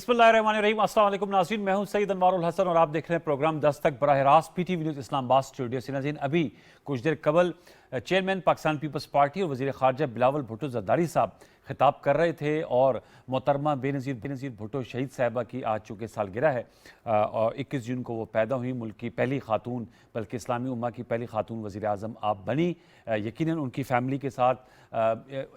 बिस्मिल्लाहिर्रहमानिर्रहीम। अस्सलाम वालेकुम नाज़रीन, मैं हूं सईद अनवारुल हसन और आप देख रहे हैं प्रोग्राम 10 तक बराह रास्त पीटीवी न्यूज़ इस्लामाबाद स्टूडियो से। नाज़रीन, अभी कुछ देर कबल चेयरमैन पाकिस्तान पीपल्स पार्टी और वज़ीर ख़ारजा बिलावल भुट्टो ज़रदारी साहब खिताब कर रहे थे और मोहतरमा बेनज़ीर भुट्टो शहीद साहिबा की आज चूँकि सालगिरह है और 21 जून को वो पैदा हुई, मुल्क की पहली खातून, बल्कि इस्लामी उम्मा की पहली खातून वज़ीर आज़म आप बनी। यकीनन उनकी फ़ैमिली के साथ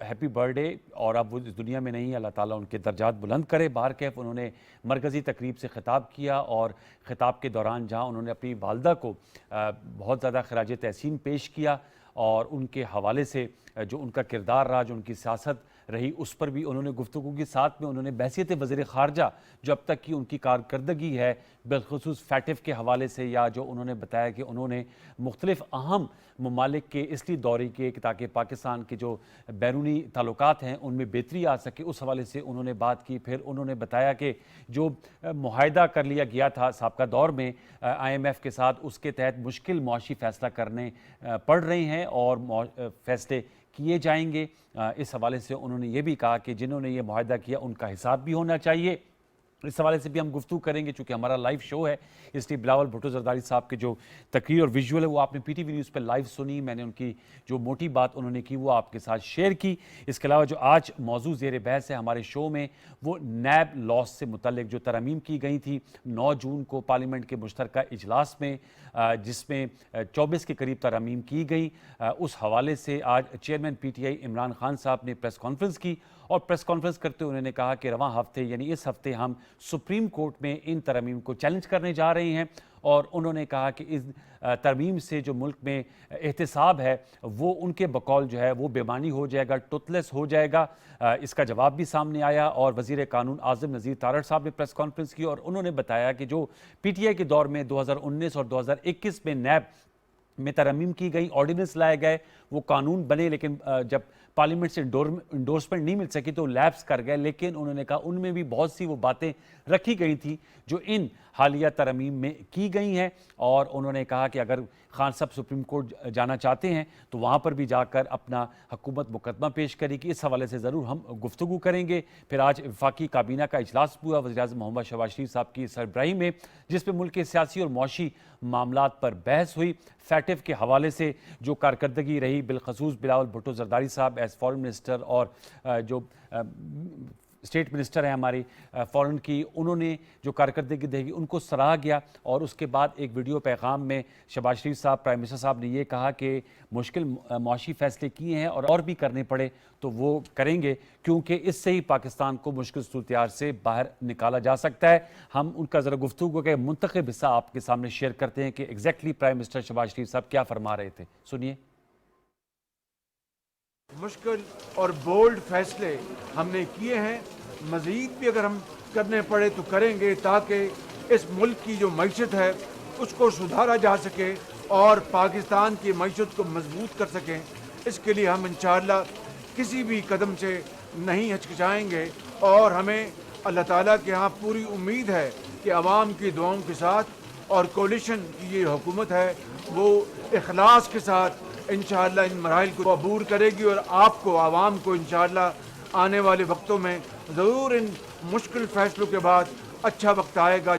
हैप्पी बर्थडे। और अब वो इस दुनिया में नहीं, अल्लाह ताला उनके दर्जात बुलंद करे। बाहर कैफ उन्होंने मरकज़ी तकरीब से ख़िताब किया और ख़िताब के दौरान जहाँ उन्होंने अपनी वालदा को बहुत ज़्यादा खराज तहसीन पेश किया और उनके हवाले से जो उनका किरदार रहा, जो उनकी सियासत रही, उस पर भी उन्होंने गुफ्तगू की। साथ में उन्होंने बहसीत वज़ीर ख़ारजा जो अब तक की उनकी कारकर्दगी है बिलखुसूस फैटिफ के हवाले से, या जो उन्होंने बताया कि उन्होंने मुख्तलिफ़ अहम ममालिक के इसलिए दौरे किए कि ताकि पाकिस्तान के जो बैरूनी ताल्लुकात हैं उनमें बेहतरी आ सके, उस हवाले से उन्होंने बात की। फिर उन्होंने बताया कि जो मुआहदा कर लिया गया था साबका दौर में IMF के साथ, उसके तहत मुश्किल मुआशी फ़ैसला करने पड़ रहे हैं और फ़ैसले किए जाएंगे। इस हवाले से उन्होंने ये भी कहा कि जिन्होंने ये मुआहदा किया उनका हिसाब भी होना चाहिए। इस हवाले से भी हम गुफ्तगू करेंगे, चूँकि हमारा लाइव शो है इसलिए बिलावल भुट्टो ज़रदारी साहब के जो तकरीर और विजुअल है वो आपने PTV न्यूज़ पर लाइव सुनी। मैंने उनकी जो मोटी बात उन्होंने की वो आपके साथ शेयर की। इसके अलावा जो आज मौजू ज़ेर बहस है हमारे शो में वो नैब लॉस से मुतल्लिक जो तरमीम की गई थी 9 जून को पार्लियामेंट के मुश्तरका इजलास में, जिसमें 24 के करीब तरमीम की गई, उस हवाले से आज चेयरमैन PTI इमरान खान साहब ने प्रेस कॉन्फ्रेंस की और प्रेस कॉन्फ्रेंस करते हुए उन्होंने कहा कि रवां हफ्ते यानी इस हफ्ते हम सुप्रीम कोर्ट में इन तरमीम को चैलेंज करने जा रहे हैं। और उन्होंने कहा कि इस तरमीम से जो मुल्क में एहतसाब है वो उनके बकौल जो है वो बेमानी हो जाएगा, टुथलेस हो जाएगा। इसका जवाब भी सामने आया और वज़ीर कानून आज़म नज़ीर तारड़ साहब ने प्रेस कॉन्फ्रेंस की और उन्होंने बताया कि जो PTI के दौर में 2019 और 2021 में नैब में तरमीम की गई, ऑर्डिनेंस लाए गए, वो कानून बने, लेकिन जब पार्लियामेंट से इंडोर्समेंट नहीं मिल सकी तो लैप्स कर गए। लेकिन उन्होंने कहा उनमें भी बहुत सी वो बातें रखी गई थी जो इन हालिया तरमीम में की गई हैं और उन्होंने कहा कि अगर खान साहब सुप्रीम कोर्ट जाना चाहते हैं तो वहाँ पर भी जाकर अपना हुकूमत मुकदमा पेश करेगी। इस हवाले से ज़रूर हम गुफ्तगू करेंगे। फिर आज वफाकी काबीना का इजलास हुआ वज़ीर-ए-आज़म मोहम्मद शहबाज शरीफ साहब की सरबराही में, जिसमें मुल्क के सियासी और मुआशी मामलात पर बहस हुई। फैटिफ के हवाले से जो कारकर्दगी रही बिलखसूस बिलावल भुट्टो ज़रदारी साहब एज़ फॉरेन मिनिस्टर और जो स्टेट मिनिस्टर हैं हमारी फ़ॉरेन की, उन्होंने जो कारकर्दगी देगी उनको सराहा गया। और उसके बाद एक वीडियो पैगाम में शहबाज शरीफ साहब, प्राइम मिनिस्टर साहब ने ये कहा कि मुश्किल मुआशी फ़ैसले किए हैं और भी करने पड़े तो वो करेंगे, क्योंकि इससे ही पाकिस्तान को मुश्किल सूरत से बाहर निकाला जा सकता है। हम उनका ज़रा गुफ्तगू का मुंतखब हिस्सा आपके सामने शेयर करते हैं कि एग्जैक्टली प्राइम मिनिस्टर शहबाज शरीफ साहब क्या फरमा रहे थे, सुनिए। मुश्किल और बोल्ड फैसले हमने किए हैं, मज़ीद भी अगर हम करने पड़े तो करेंगे ताकि इस मुल्क की जो मईशत है उसको सुधारा जा सके और पाकिस्तान की मईशत को मजबूत कर सकें। इसके लिए हम इंशाअल्लाह किसी भी कदम से नहीं हिचकिचाएंगे और हमें अल्लाह ताला के यहाँ पूरी उम्मीद है कि आवाम की दुआओं के साथ और कोलिशन की ये हुकूमत है वो इखलास के साथ इंशाअल्लाह इन मराहिल को अबूर करेगी और आपको, आवाम को इंशाअल्लाह आने वाले वक्तों में ज़रूर इन मुश्किल फैसलों के बाद अच्छा वक्त आएगा।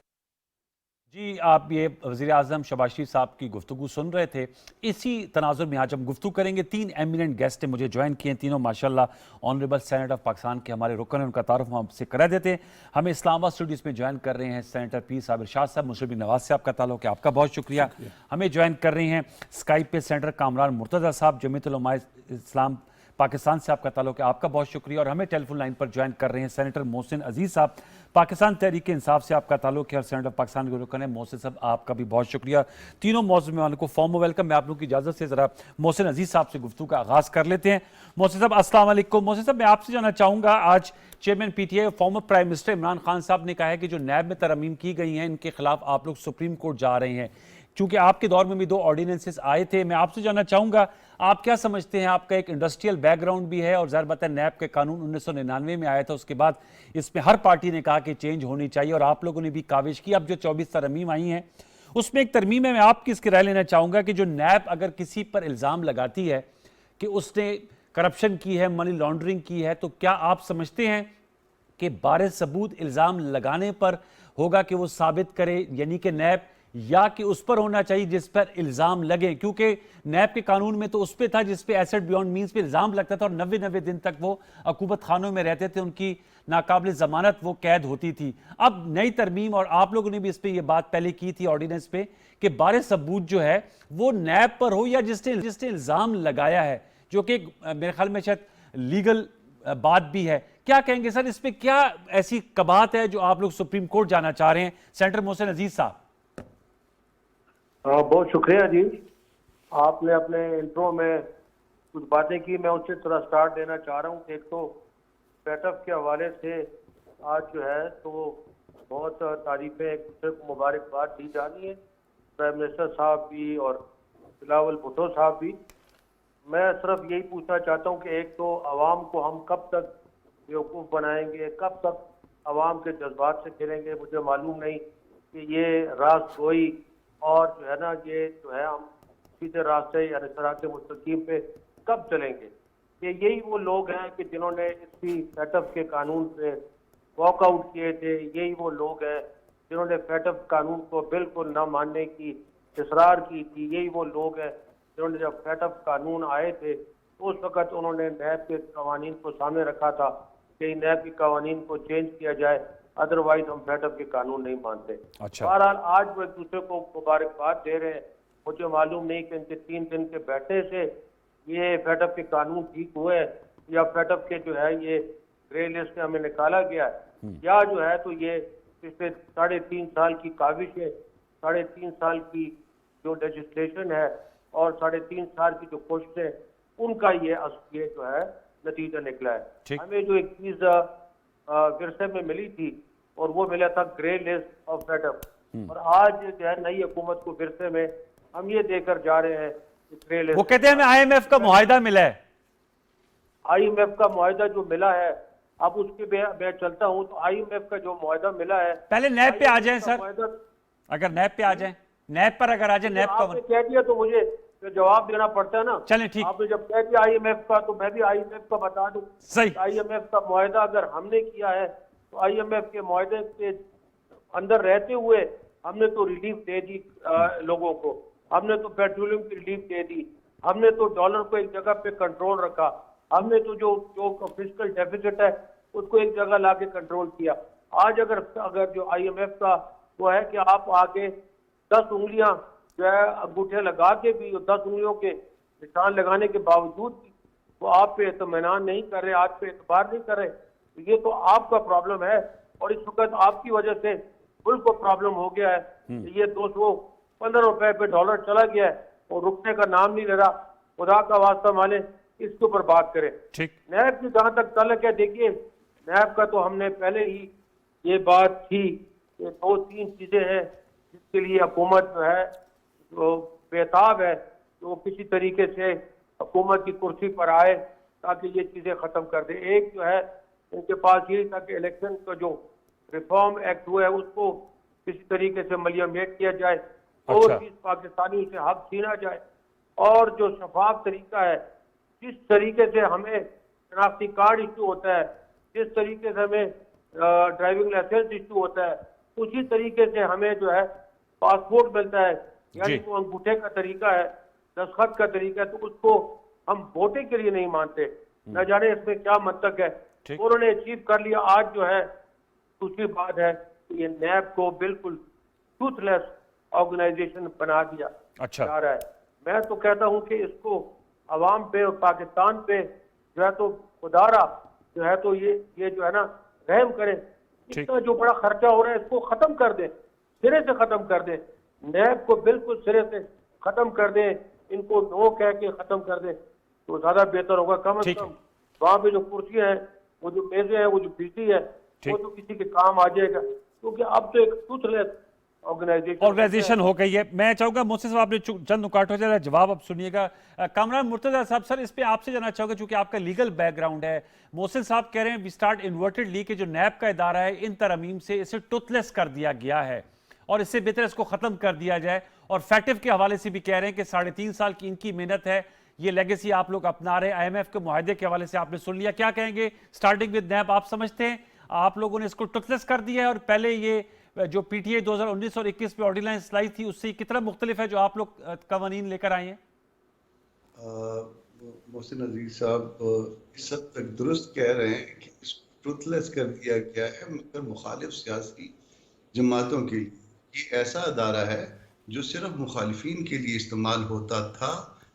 जी, आप ये वज़ीर आज़म शहबाज शरीफ साहब की गुफ्तगू सुन रहे थे। इसी तनाजुर में आज हम गुफ्तगू करेंगे। 3 एमिनेंट गेस्ट ने मुझे ज्वाइन किए हैं, तीनों माशाल्लाह ऑनरेबल सेनेट ऑफ पाकिस्तान के हमारे रुकन हैं, उनका तारुफ हम आपसे करा देते हैं। हमें इस्लामाबाद स्टूडियोज़ में ज्वाइन कर रहे हैं सेनेटर पी साबिर इरशाद साहब, मुस्लिम लीग नवाज से आपका ताल्लुक है, आपका बहुत शुक्रिया। हमें ज्वाइन कर रहे हैं स्काइप पे सेनेटर कामरान मुर्तज़ा साहब, जमीयत उलमा इस्लाम पाकिस्तान से आपका ताल्लुक है, आपका बहुत शुक्रिया। और हमें टेलीफोन लाइन पर ज्वाइन कर रहे हैं सेनेटर मोहसिन अजीज़ साहब, पाकिस्तान तहरीक इंसाफ से आपका ताल्लुक है और सेनेटर पाकिस्तान के रुकन है। मोहसिन साहब आपका भी बहुत शुक्रिया। तीनों मौजूद मेहमानों को फॉर्म वेलकम। मैं आप लोगों की इजाज़त से ज़रा मोहसिन अजीज़ साहब से गुफ्तगू का आगाज़ कर लेते हैं। मोहसिन साहब अस्सलाम वालेकुम। मोहसिन साहब, मैं आपसे जानना चाहूँगा, आज चेयरमैन PTI और former prime minister Imran Khan साहब ने कहा है कि जो नैब में तरमीम की गई हैं इनके खिलाफ आप लोग सुप्रीम कोर्ट जा रहे हैं। चूंकि आपके दौर में भी 2 ऑर्डिनेंसेस आए थे, मैं आपसे जानना चाहूँगा आप क्या समझते हैं, आपका एक इंडस्ट्रियल बैकग्राउंड भी है और ज़ाहिर बात है नैब के कानून 1999 में आया था, उसके बाद इसमें हर पार्टी ने कहा कि चेंज होनी चाहिए और आप लोगों ने भी काविश की। अब जो 24 तरमीम आई हैं उसमें एक तरमीम है, मैं आपकी इसकी राय लेना चाहूँगा कि जो नैब अगर किसी पर इल्ज़ाम लगाती है कि उसने करप्शन की है, मनी लॉन्ड्रिंग की है, तो क्या आप समझते हैं कि बारे सबूत इल्ज़ाम लगाने पर होगा कि वो साबित करे, यानी कि नैब, या कि उस पर होना चाहिए जिस पर इल्ज़ाम लगे? क्योंकि नैब के कानून में तो उस पर था जिस पे एसेट बियॉन्ड मीन्स पे इल्ज़ाम लगता था और 90 दिन तक वो अकूबत खानों में रहते थे, उनकी नाकाबिल जमानत वो कैद होती थी। अब नई तरमीम, और आप लोगों ने भी इस पर यह बात पहले की थी ऑर्डिनेंस पे, कि बारे सबूत जो है वो नैब पर हो या जिसने इल्ज़ाम लगाया है, जो कि मेरे ख्याल में शायद लीगल बात भी है। क्या कहेंगे सर, इस पे क्या ऐसी कबात है जो आप लोग सुप्रीम कोर्ट जाना चाह रहे हैं? सेनेटर मोहसिन अजीज साहब। बहुत शुक्रिया जी, आपने अपने इंट्रो में कुछ बातें की, मैं उससे थोड़ा स्टार्ट देना चाह रहा हूँ। एक तो पैटअप के हवाले से आज जो है तो बहुत तारीफें, एक दूसरे को मुबारकबाद दी जा रही है, प्राइम मिनिस्टर साहब भी और बिलावल भुट्टो साहब भी। मैं सिर्फ यही पूछना चाहता हूँ कि एक तो आवाम को हम कब तक बेवकूफ़ बनाएंगे, कब तक आवाम के जज्बात से खेलेंगे? मुझे मालूम नहीं कि ये रास्तगोई और जो है ना, ये जो है हम सीधे रास्ते यानी सिरात मुस्तकीम पे कब चलेंगे? ये यही वो लोग हैं कि जिन्होंने इसी सेटअप के कानून से वॉकआउट किए थे, यही वो लोग हैं जिन्होंने सेटअप कानून को बिल्कुल न मानने की इसरार की थी, यही वो लोग हैं जिन्होंने जब सेटअप कानून आए थे तो उस वक़्त उन्होंने नैब के कवानीन को सामने रखा था कि नैब के कवानीन को चेंज किया जाए, अदरवाइज हम सेटअप के कानून नहीं मानते। अच्छा। बहरहाल आज वो एक दूसरे को मुबारकबाद दे रहे हैं। मुझे मालूम नहीं कि इनके 3 दिन के बैठने से ये फेटअप के कानून ठीक हुए या फेटअप के जो है ये ग्रे लिस्ट से हमें निकाला गया है, या जो है तो ये पिछले 3.5 साल की काविश है, 3.5 साल की जो लेजिस्लेशन है और 3.5 साल की जो कोशिश है, उनका ये जो है नतीजा निकला है। हमें जो एक चीज विरसे में मिली थी और वो मिला था ग्रे लिस्ट ऑफ फेटअप, और आज जो है नई हुकूमत को विरसे में हम ये देकर जा रहे हैं कि ग्रे लिस्ट। वो कहते हैं हमें IMF का मुआहिदा मिला है। IMF का मुआहिदा जो मिला है, अब उसके मैं चलता हूं तो IMF का जो मुआहिदा मिला है, पहले नैब पे आ जाएं सर, अगर नैब पे आ जाएं, नैब पर अगर आ जाए, नैब का आपने कह दिया तो मुझे तो जवाब देना पड़ता है ना। चलें ठीक, आपने जब कह दिया IMF का तो मैं भी IMF का बता दूं। सही। IMF का मुआहिदा अगर हमने किया है तो IMF के मुआहिदे के अंदर रहते हुए हमने तो रिलीफ दे दी लोगों को, हमने तो पेट्रोलियम की रिलीफ दे दी, हमने तो डॉलर को एक जगह पे कंट्रोल रखा, हमने तो जो फिस्कल डेफिसिट है उसको एक जगह लाके कंट्रोल किया। आज अगर जो IMF का वो है कि आप आगे 10 उंगलियां जो है अंगूठे लगा के भी, 10 उंगलियों के निशान लगाने के बावजूद भी वो आप पे इत्मीनान नहीं कर रहे, आप पे एतबार नहीं कर रहे, तो ये तो आपका प्रॉब्लम है। और इस वक्त आपकी वजह से मुल्क को प्रॉब्लम हो गया है। ये 215 रुपए पे डॉलर चला गया है और रुकने का नाम नहीं ले रहा। खुदा का वास्ता माने इसके ऊपर बात करें। नैब की जहां तक तल्लक है, देखिए नैब का तो हमने पहले ही ये बात थी कि 2-3 चीजें हैं जिसके लिए हुकूमत जो है तो बेताब है तो किसी तरीके से हुकूमत की कुर्सी पर आए ताकि ये चीजें खत्म कर दे। एक जो है इनके पास यही था कि इलेक्शन का जो रिफॉर्म एक्ट हुआ है उसको किसी तरीके से मलियामेट किया जाए और चीज पाकिस्तानी से हक छीना जाए, और जो शफाफ तरीका है, जिस तरीके से हमें शनाख्ती कार्ड इशू होता है, जिस तरीके से हमें ड्राइविंग लाइसेंस इशू होता है, उसी तरीके से हमें जो है पासपोर्ट मिलता है, यानी तो अंगूठे का तरीका है, दस्तखत का तरीका है, तो उसको हम वोटे के लिए नहीं मानते। न जाने इसमें क्या मतलब है, उन्होंने अचीव कर लिया। आज जो है दूसरी बात है कि ये नैब को बिल्कुल ट्रूथलेस ऑर्गेनाइजेशन बना दिया जा रहा है। मैं तो कहता हूं कि इसको अवाम पे और पाकिस्तान पे जो है तो खुदारा जो है तो ये जो है ना रहम करें। इतना जो बड़ा खर्चा हो रहा है इसको खत्म कर दें, सिरे से खत्म कर दें, नैब को बिल्कुल सिरे से खत्म कर दें, इनको नो कह के खत्म कर दें तो ज्यादा बेहतर होगा। कम से कम वहां पे जो कुर्सियां हैं, वो जो मेजें हैं, वो जो पीसी है, वो तो किसी के काम आ जाएगा, क्योंकि अब तो एक ट्रूथलेस ऑर्गेनाइजेशन हो गई है। मैं चाहूंगा मुझसे साहब आपने चंद नुकात हो जाए जवाब अब सुनिएगा। कामरान मुर्तजा साहब, सर इस पे आपसे जानना चाहूंगा चूंकि आपका लीगल बैकग्राउंड है। मोहसिन साहब कह रहे हैं वी स्टार्ट इन्वर्टेडली कि जो नैब का इदारा है इन तरमीम से इसे टूथलेस कर दिया गया है और इससे बेहतर इसको खत्म कर दिया जाए, और फैटिव के हवाले से भी कह रहे हैं कि 3.5 साल की इनकी मेहनत है, ये लेगेसी आप लोग अपना रहे। IMF के मुआहदे के हवाले से आपने सुन लिया, क्या कहेंगे? स्टार्टिंग विद नैब, आप समझते हैं आप लोगों ने इसको टुथलेस कर दिया है, और पहले ये जो पीटीआई 2019 और 21 पे ऑर्डिनेंस लाई थी उससे कितना मुख्तलिफ है जो आप लोग कवानीन लेकर आए हैं? मोहसिन अजीज साहब इस हद तक दुरुस्त कह रहे हैं कि इसको टुथलेस कर दिया गया है, मगर मुखालिफ सियासी जमातों के लिए ये ऐसा अदारा है जो सिर्फ मुखालिफिन के लिए इस्तेमाल होता था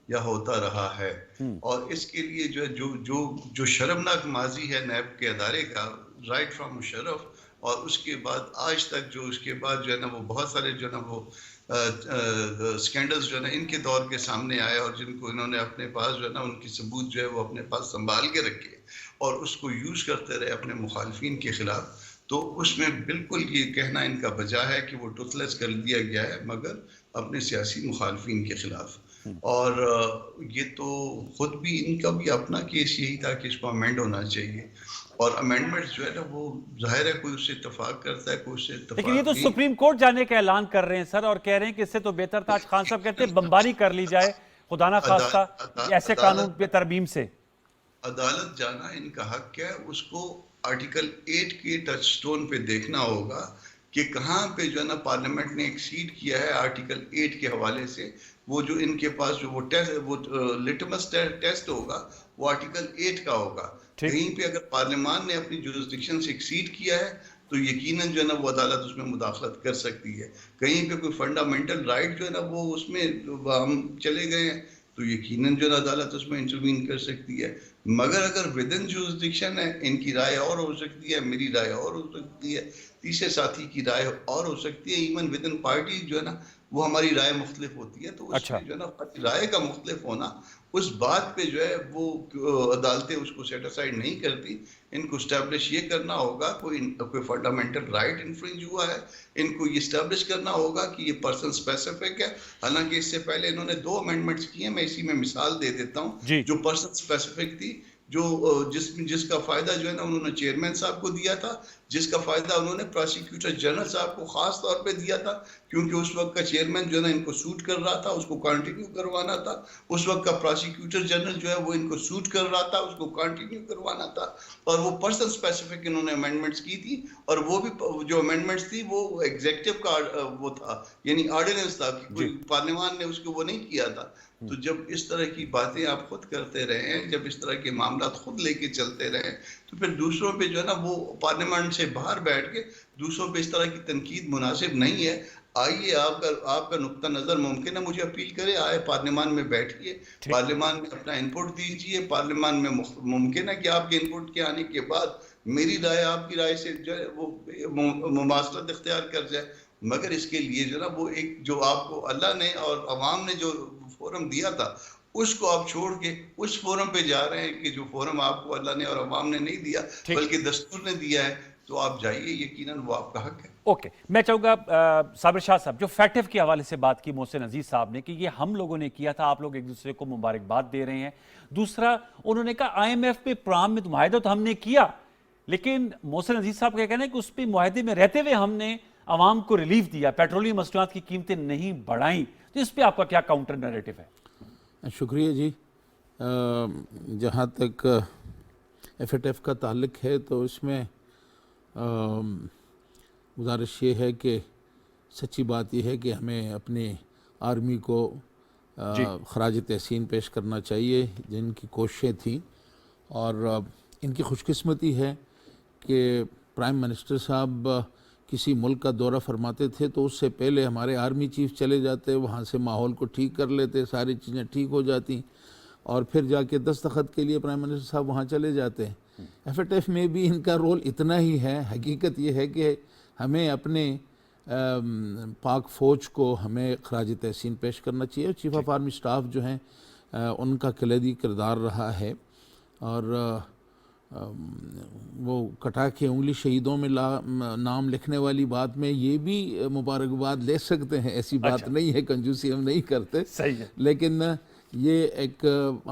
या होता रहा है। और इसके लिए जो है जो शर्मनाक माजी है नैब के अदारे का, राइट फ्रॉम मुशर्रफ और उसके बाद आज तक जो उसके बाद जो है ना वो बहुत सारे जो है ना वो स्कैंडल्स जो है ना इनके दौर के सामने आए, और जिनको इन्होंने अपने पास जो है ना उनकी सबूत जो है वो अपने पास संभाल के रखे और उसको यूज़ करते रहे अपने मुखालिफिन के खिलाफ। तो उसमें बिल्कुल ये कहना इनका बजा है कि वो टुथलेस कर दिया गया है, मगर अपने सियासी मुखालिफिन के खिलाफ। और ये तो खुद भी इनका भी अपना केस यही था कि इसको अमेंड होना चाहिए, और अमेंडमेंट जो है ना वो जाहिर है कोई उससे इत्तेफाक करता है, कोई उससे इत्तेफाक लेकिन ये तो नहीं। सुप्रीम कोर्ट जाने का ऐलान कर रहे हैं सर, और कह रहे हैं कि इससे तो बेहतर था, आज खान साहब कहते हैं बमबारी कर ली जाए खुदा ना खास्ता ऐसे कानून पे तरमीम से। अदालत जाना इनका हक है, उसको आर्टिकल 8 के टच स्टोन पे देखना होगा कि कहाँ पे जो है ना पार्लियामेंट ने एक्सीड किया है आर्टिकल 8 के हवाले से। वो जो इनके पास जो वो टेस्ट वो लिटमस टेस्ट होगा वो आर्टिकल 8 का होगा। कहीं पे अगर पार्लियामान ने अपनी जुरिस्डिक्शन से एक्सीड किया है तो यकीनन जो है ना वो अदालत उसमें मुदाखलत कर सकती है। कहीं पे कोई फंडामेंटल राइट जो है ना वो उसमें हम चले गए हैं तो यकीनन जो है अदालत उसमें इंटरवीन कर सकती है। मगर अगर विद इन जुरिस्डिक्शन है, इनकी राय और हो सकती है, मेरी राय और हो सकती है, तीसरे साथी की राय और हो सकती है, इवन विद इन पार्टी जो है ना वो हमारी राय मुख्तलिफ होती है। तो उसमें जो है ना राय का मुख्तलिफ होना उस बात पे जो है वो अदालतें उसको सेटिस्फाइड नहीं करती। इनको स्टैब्लिश ये करना होगा कोई फंडामेंटल राइट इन्फ्रिंज हुआ है, इनको ये स्टैब्लिश करना होगा कि ये पर्सन स्पेसिफिक है। हालांकि इससे पहले इन्होंने 2 अमेंडमेंट्स किए, मैं इसी में मिसाल दे देता हूँ। जो पर्सन स्पेसिफिक थी, जो जिसका फायदा जो है ना उन्होंने चेयरमैन साहब को दिया था, जिसका फायदा उन्होंने प्रोसिक्यूटर जनरल साहब को खास तौर पे दिया था, क्योंकि उस वक्त का चेयरमैन जो है ना इनको सूट कर रहा था, उसको कंटिन्यू करवाना था। उस वक्त का प्रोसिक्यूटर जनरल जो है वो इनको सूट कर रहा था, उसको कंटिन्यू करवाना था। और वो पर्सन स्पेसिफिक इन्होंने अमेंडमेंट्स की थी, और वो भी जो अमेंडमेंट्स थी वो एग्जीक्यूटिव का वो था, यानी ऑर्डिनेंस था कि कोई पार्लियामान ने उसको वो नहीं किया था। तो जब इस तरह की बातें आप खुद करते रहे हैं, जब इस तरह के मामला खुद लेके चलते रहे, तो फिर दूसरों पे जो है ना वो पार्लियामेंट से बाहर बैठ के दूसरों पे इस तरह की तनकीद मुनासिब नहीं है। आइए आपका नुक्ता नज़र मुमकिन है, मुझे अपील करें, आए पार्लियामान में बैठिए, पार्लियामान में अपना इनपुट दीजिए। पार्लियामान में मुमकिन है कि आपके इनपुट के आने के बाद मेरी राय आपकी राय से जो है वो मुमासलत इख्तियार कर जाए। मगर इसके लिए जो है ना वो एक जो आपको अल्लाह ने और अवाम ने जो फोरम दिया था उसको आप छोड़ के उस फोरम पे जा रहे हैं कि जो फोरम आपको अल्लाह ने और अवाम ने नहीं दिया बल्कि दस्तूर ने दिया है। तो आप जाइए, यकीनन वो आपका हक है। ओके, मैं चाहूँगा साबिर शाह साहब, जो फैक्टिव के हवाले से बात की मोहसिन अजीज साहब ने कि ये हम लोगों ने किया था, आप लोग एक दूसरे को मुबारकबाद दे रहे हैं। दूसरा, उन्होंने कहा IMF पे प्रोग्राम में मुआहदा तो हमने किया, लेकिन मोहसिन अजीज साहब का कहना है कि उस पर मुआहदे में रहते हुए हमने आवाम को रिलीफ दिया, पेट्रोलियम मसनूआत की कीमतें नहीं बढ़ाई। तो इस पर आपका क्या काउंटर नैरेटिव है? शुक्रिया जी। जहाँ तक FATF का ताल्लुक है तो इसमें गुजारिश ये है कि सच्ची बात यह है कि हमें अपनी आर्मी को खराज तहसीन पेश करना चाहिए जिनकी कोशिशें थी। और इनकी खुशकिस्मती है कि प्राइम मिनिस्टर साहब किसी मुल्क का दौरा फरमाते थे तो उससे पहले हमारे आर्मी चीफ चले जाते, वहाँ से माहौल को ठीक कर लेते, सारी चीज़ें ठीक हो जाती, और फिर जाके दस्तखत के लिए प्राइम मिनिस्टर साहब वहाँ चले जाते। FATF में भी इनका रोल इतना ही है। हकीकत ये है कि हमें अपने पाक फ़ौज को हमें खराज तहसीन पेश करना चाहिए। चीफ ऑफ आर्मी स्टाफ जो हैं उनका कलीदी किरदार रहा है, और वो कटा के उंगली शहीदों में नाम लिखने वाली बात में ये भी मुबारकबाद ले सकते हैं, ऐसी बात नहीं है, कंजूसी हम नहीं करते। सही है। लेकिन ये एक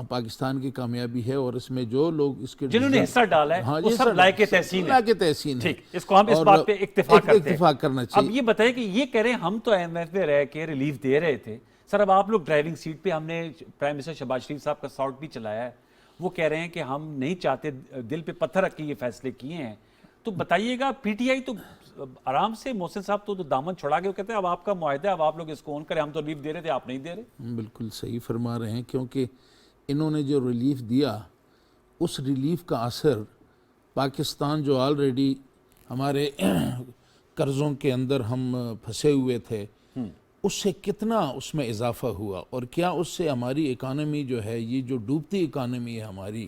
पाकिस्तान की कामयाबी है, और इसमें जो लोग इसके जिन्होंने हिस्सा डाला है, हाँ, वो सब लायक तहसीन है। लायक तहसीन है। ठीक, इसको हम इस बात पे इत्तेफाक करते हैं। इत्तेफाक करना चाहिए। अब ये बताएं कि ये कह रहे हैं हम तो IMF में रह के रिलीफ दे रहे थे सर, अब आप लोग ड्राइविंग सीट पे, हमने प्राइम मिनिस्टर शहबाज शरीफ साहब का सॉर्ट भी चलाया है, वो कह रहे हैं कि हम नहीं चाहते, दिल पे पत्थर रख के ये फैसले किए हैं, तो बताइएगा, पीटीआई तो आराम से मोहसिन साहब तो दामन छुड़ा के वो कहते हैं अब आपका मुआहदा है, अब आप लोग इसको ऑन करें, हम तो रिलीफ दे रहे थे, आप नहीं दे रहे। बिल्कुल सही फरमा रहे हैं, क्योंकि इन्होंने जो रिलीफ दिया उस रिलीफ का असर पाकिस्तान जो ऑलरेडी हमारे कर्ज़ों के अंदर हम फंसे हुए थे उससे कितना उसमें इजाफा हुआ, और क्या उससे हमारी इकानमी जो है, ये जो डूबती इकानमी है हमारी,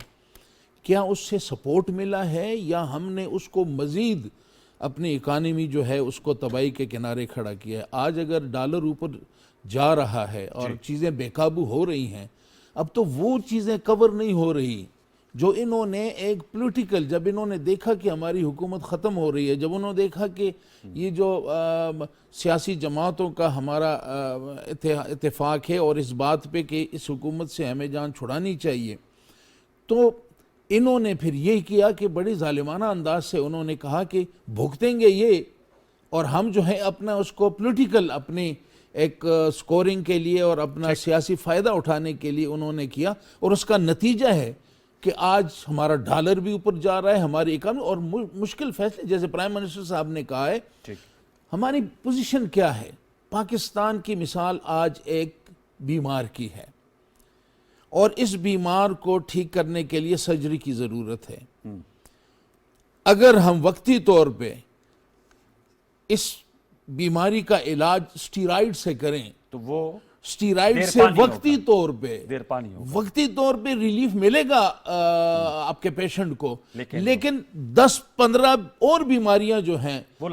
क्या उससे सपोर्ट मिला है या हमने उसको मज़ीद अपनी इकानमी जो है उसको तबाही के किनारे खड़ा किया है। आज अगर डॉलर ऊपर जा रहा है और चीज़ें बेकाबू हो रही हैं, अब तो वो चीज़ें कवर नहीं हो रही जो इन्होंने एक पॉलिटिकल, जब इन्होंने देखा कि हमारी हुकूमत ख़त्म हो रही है, जब उन्होंने देखा कि ये जो सियासी जमातों का हमारा इत्तेफाक है और इस बात पे कि इस हुकूमत से हमें जान छुड़ानी चाहिए, तो इन्होंने फिर यही किया कि बड़ी जालिमाना अंदाज से उन्होंने कहा कि भुगतेंगे ये, और हम जो है अपना उसको पॉलिटिकल अपनी एक स्कोरिंग के लिए और अपना सियासी फ़ायदा उठाने के लिए उन्होंने किया, और उसका नतीजा है कि आज हमारा डॉलर भी ऊपर जा रहा है, हमारी इकानमी, और मुश्किल फैसले जैसे प्राइम मिनिस्टर साहब ने कहा है। हमारी पोजीशन क्या है? पाकिस्तान की मिसाल आज एक बीमार की है और इस बीमार को ठीक करने के लिए सर्जरी की ज़रूरत है। अगर हम वक्ती तौर पे इस बीमारी का इलाज स्टीराइड से करें तो वो स्टीराइड से वक्ती तौर पे रिलीफ मिलेगा आपके पेशेंट को, लेकिन 10-15 और बीमारियां जो हैं वो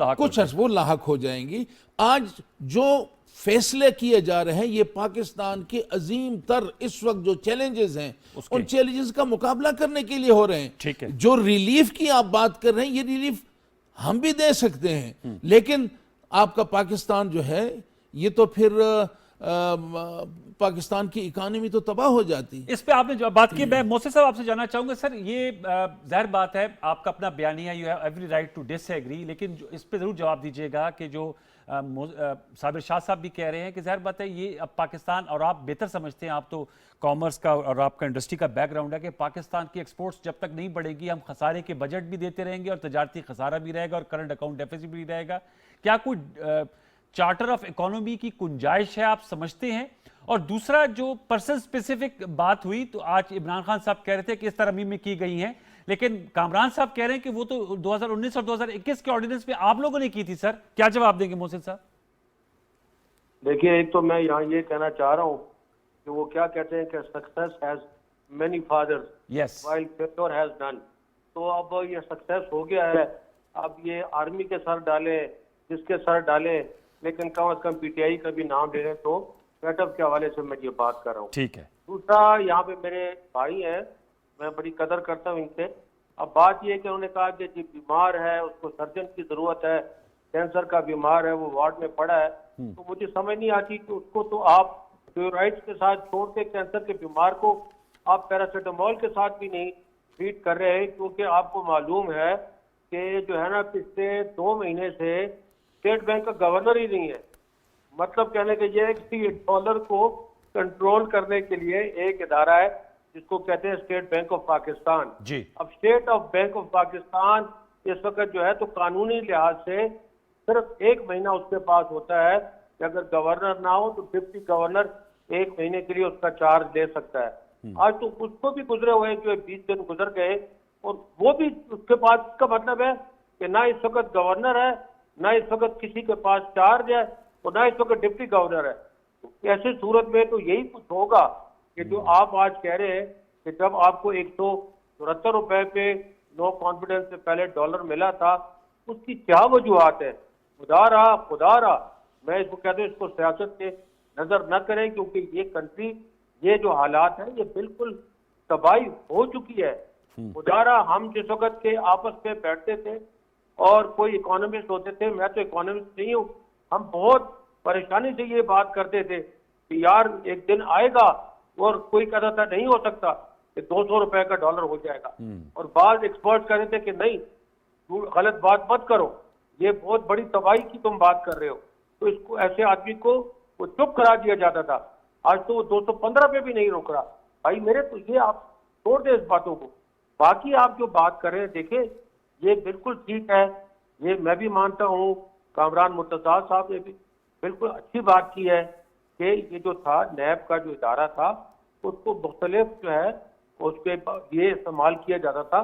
लाहक हो जाएंगी। आज जो फैसले किए जा रहे हैं ये पाकिस्तान के अजीम तर इस वक्त जो चैलेंजेस हैं उन चैलेंजेस का मुकाबला करने के लिए हो रहे हैं। जो रिलीफ की आप बात कर रहे हैं, ये रिलीफ हम भी दे सकते हैं, लेकिन आपका पाकिस्तान जो है ये तो फिर पाकिस्तान की इकानमी तो तबाह हो जाती। इस पे आपने जो बात की, मैं मोहसिन साहब आपसे जानना चाहूंगा सर, ये जाहिर बात है आपका अपना बयानिया, you have every right to disagree, लेकिन इस पे जरूर जवाब दीजिएगा कि जो साबिर शाह साहब भी कह रहे हैं कि जाहिर बात है ये अब पाकिस्तान, और आप बेहतर समझते हैं, आप तो कॉमर्स का और आपका इंडस्ट्री का बैकग्राउंड है, कि पाकिस्तान की एक्सपोर्ट्स जब तक नहीं बढ़ेगी हम खसारे के बजट भी देते रहेंगे और तजारती खसारा भी रहेगा और करंट अकाउंट डेफिसिट भी रहेगा। क्या कोई चार्टर ऑफ इकोनॉमी की गुंजाइश है, आप समझते हैं? और दूसरा जो पर्सन स्पेसिफिक बात हुई, तो आज इमरान खान साहब कह रहे थे कि इस तरमीम में की गई हैं, लेकिन कामरान साहब कह रहे हैं कि वो तो 2019 और 2021 के ऑर्डिनेंस पे आप लोगों ने की थी। सर क्या जवाब देंगे मोहसिन साहब? देखिए, एक तो मैं यहाँ ये कहना चाह रहा हूँ कि वो क्या कहते हैं कि success has many fathers while failure has none. तो अब ये सक्सेस हो गया है, अब ये आर्मी के सर डाले, जिसके सर डाले, लेकिन कम से कम पीटीआई का भी नाम ले रहे, तो सेटअप के हवाले से मैं ये बात कर रहा हूँ। ठीक है। दूसरा, यहाँ पे मेरे भाई हैं, मैं बड़ी कदर करता हूँ इनसे। अब बात ये है कि उन्होंने कहा कि जो बीमार है उसको सर्जन की जरूरत है, कैंसर का बीमार है, वो वार्ड में पड़ा है, तो मुझे समझ नहीं आती कि उसको तो आप स्टेरॉइड्स के साथ छोड़ के कैंसर के बीमार को आप पैरासीटामोल के साथ भी नहीं ट्रीट कर रहे हैं, क्योंकि आपको मालूम है कि जो है ना पिछले 2 महीने से स्टेट बैंक का गवर्नर ही नहीं है। मतलब कहने के ये है कि डॉलर को कंट्रोल करने के लिए एक इदारा है जिसको कहते हैं स्टेट बैंक ऑफ पाकिस्तान जी। अब state of bank of Pakistan इस वक्त जो है तो कानूनी लिहाज से सिर्फ 1 महीना उसके पास होता है कि अगर गवर्नर ना हो तो डिप्टी गवर्नर 1 महीने के लिए उसका चार्ज ले सकता है। आज तो उसको भी गुजरे हुए जो 20 दिन गुजर गए, और वो भी उसके पास, इसका मतलब है कि ना इस वक्त गवर्नर है, ना इस वक्त किसी के पास चार्ज है, और ना इस वक्त डिप्टी गवर्नर है। तो ऐसी सूरत में तो यही कुछ होगा कि जो आप आज कह रहे हैं कि जब आपको 174 रुपए पे नो कॉन्फिडेंस से पहले डॉलर मिला था, उसकी क्या वजूहत है? खुदा रहा मैं इसको कहते हैं, इसको सियासत के नजर न करें, क्योंकि ये कंट्री, ये जो हालात है ये बिल्कुल तबाही हो चुकी है। खुदा रहा, हम जिस वक्त के आपस में बैठते थे और कोई इकोनॉमिस्ट होते थे, मैं तो इकोनॉमिस्ट नहीं हूँ, हम बहुत परेशानी से ये बात करते थे कि यार एक दिन आएगा, और कोई कहता था नहीं हो सकता कि 200 रुपए का डॉलर हो जाएगा, और बाद एक्सपर्ट कह रहे थे कि नहीं, गलत बात मत करो, ये बहुत बड़ी तबाही की तुम बात कर रहे हो। तो इसको, ऐसे आदमी को वो चुप करा दिया जाता था। आज तो वो 215 पे भी नहीं रुक रहा। भाई मेरे, तो ये आप छोड़ दे इस बातों को। बाकी आप जो बात कर रहे हैं, देखें ये बिल्कुल ठीक है, ये मैं भी मानता हूँ। कामरान मुर्तज़ा साहब ने भी बिल्कुल अच्छी बात की है कि ये जो था नैब का जो इदारा था उसको मुख्तलिफ जो है उसके ये इस्तेमाल किया जाता था,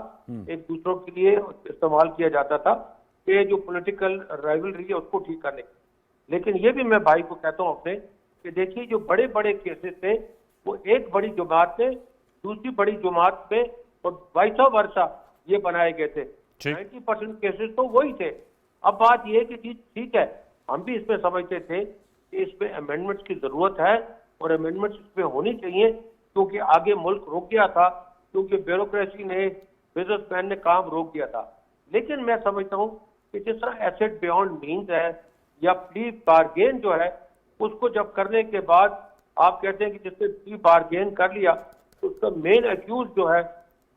एक दूसरों के लिए इस्तेमाल किया जाता था कि जो पॉलिटिकल राइवलरी है उसको ठीक करने के। लेकिन ये भी मैं भाई को कहता हूँ अपने कि देखिए जो बड़े बड़े केसेस थे वो एक बड़ी जमात में दूसरी बड़ी जमात में और वाइसा वर्षा ये बनाए गए थे। 90% केसेस तो वही थे। अब बात यह है कि ठीक है, हम भी इसमें समझते थे कि इसमें अमेंडमेंट्स की जरूरत है और अमेंडमेंट्स इसमें होनी चाहिए, क्योंकि आगे मुल्क रुक गया था, क्योंकि ब्यूरोक्रेसी ने, बिजनेसमैन ने काम रोक दिया था। लेकिन मैं समझता हूँ कि जिस तरह एसेट बियॉन्ड मीन्स है या प्ली बारगेन जो है, उसको जब करने के बाद आप कहते हैं कि जिसने प्ली बारगेन कर लिया तो उसका मेन एक्यूज जो है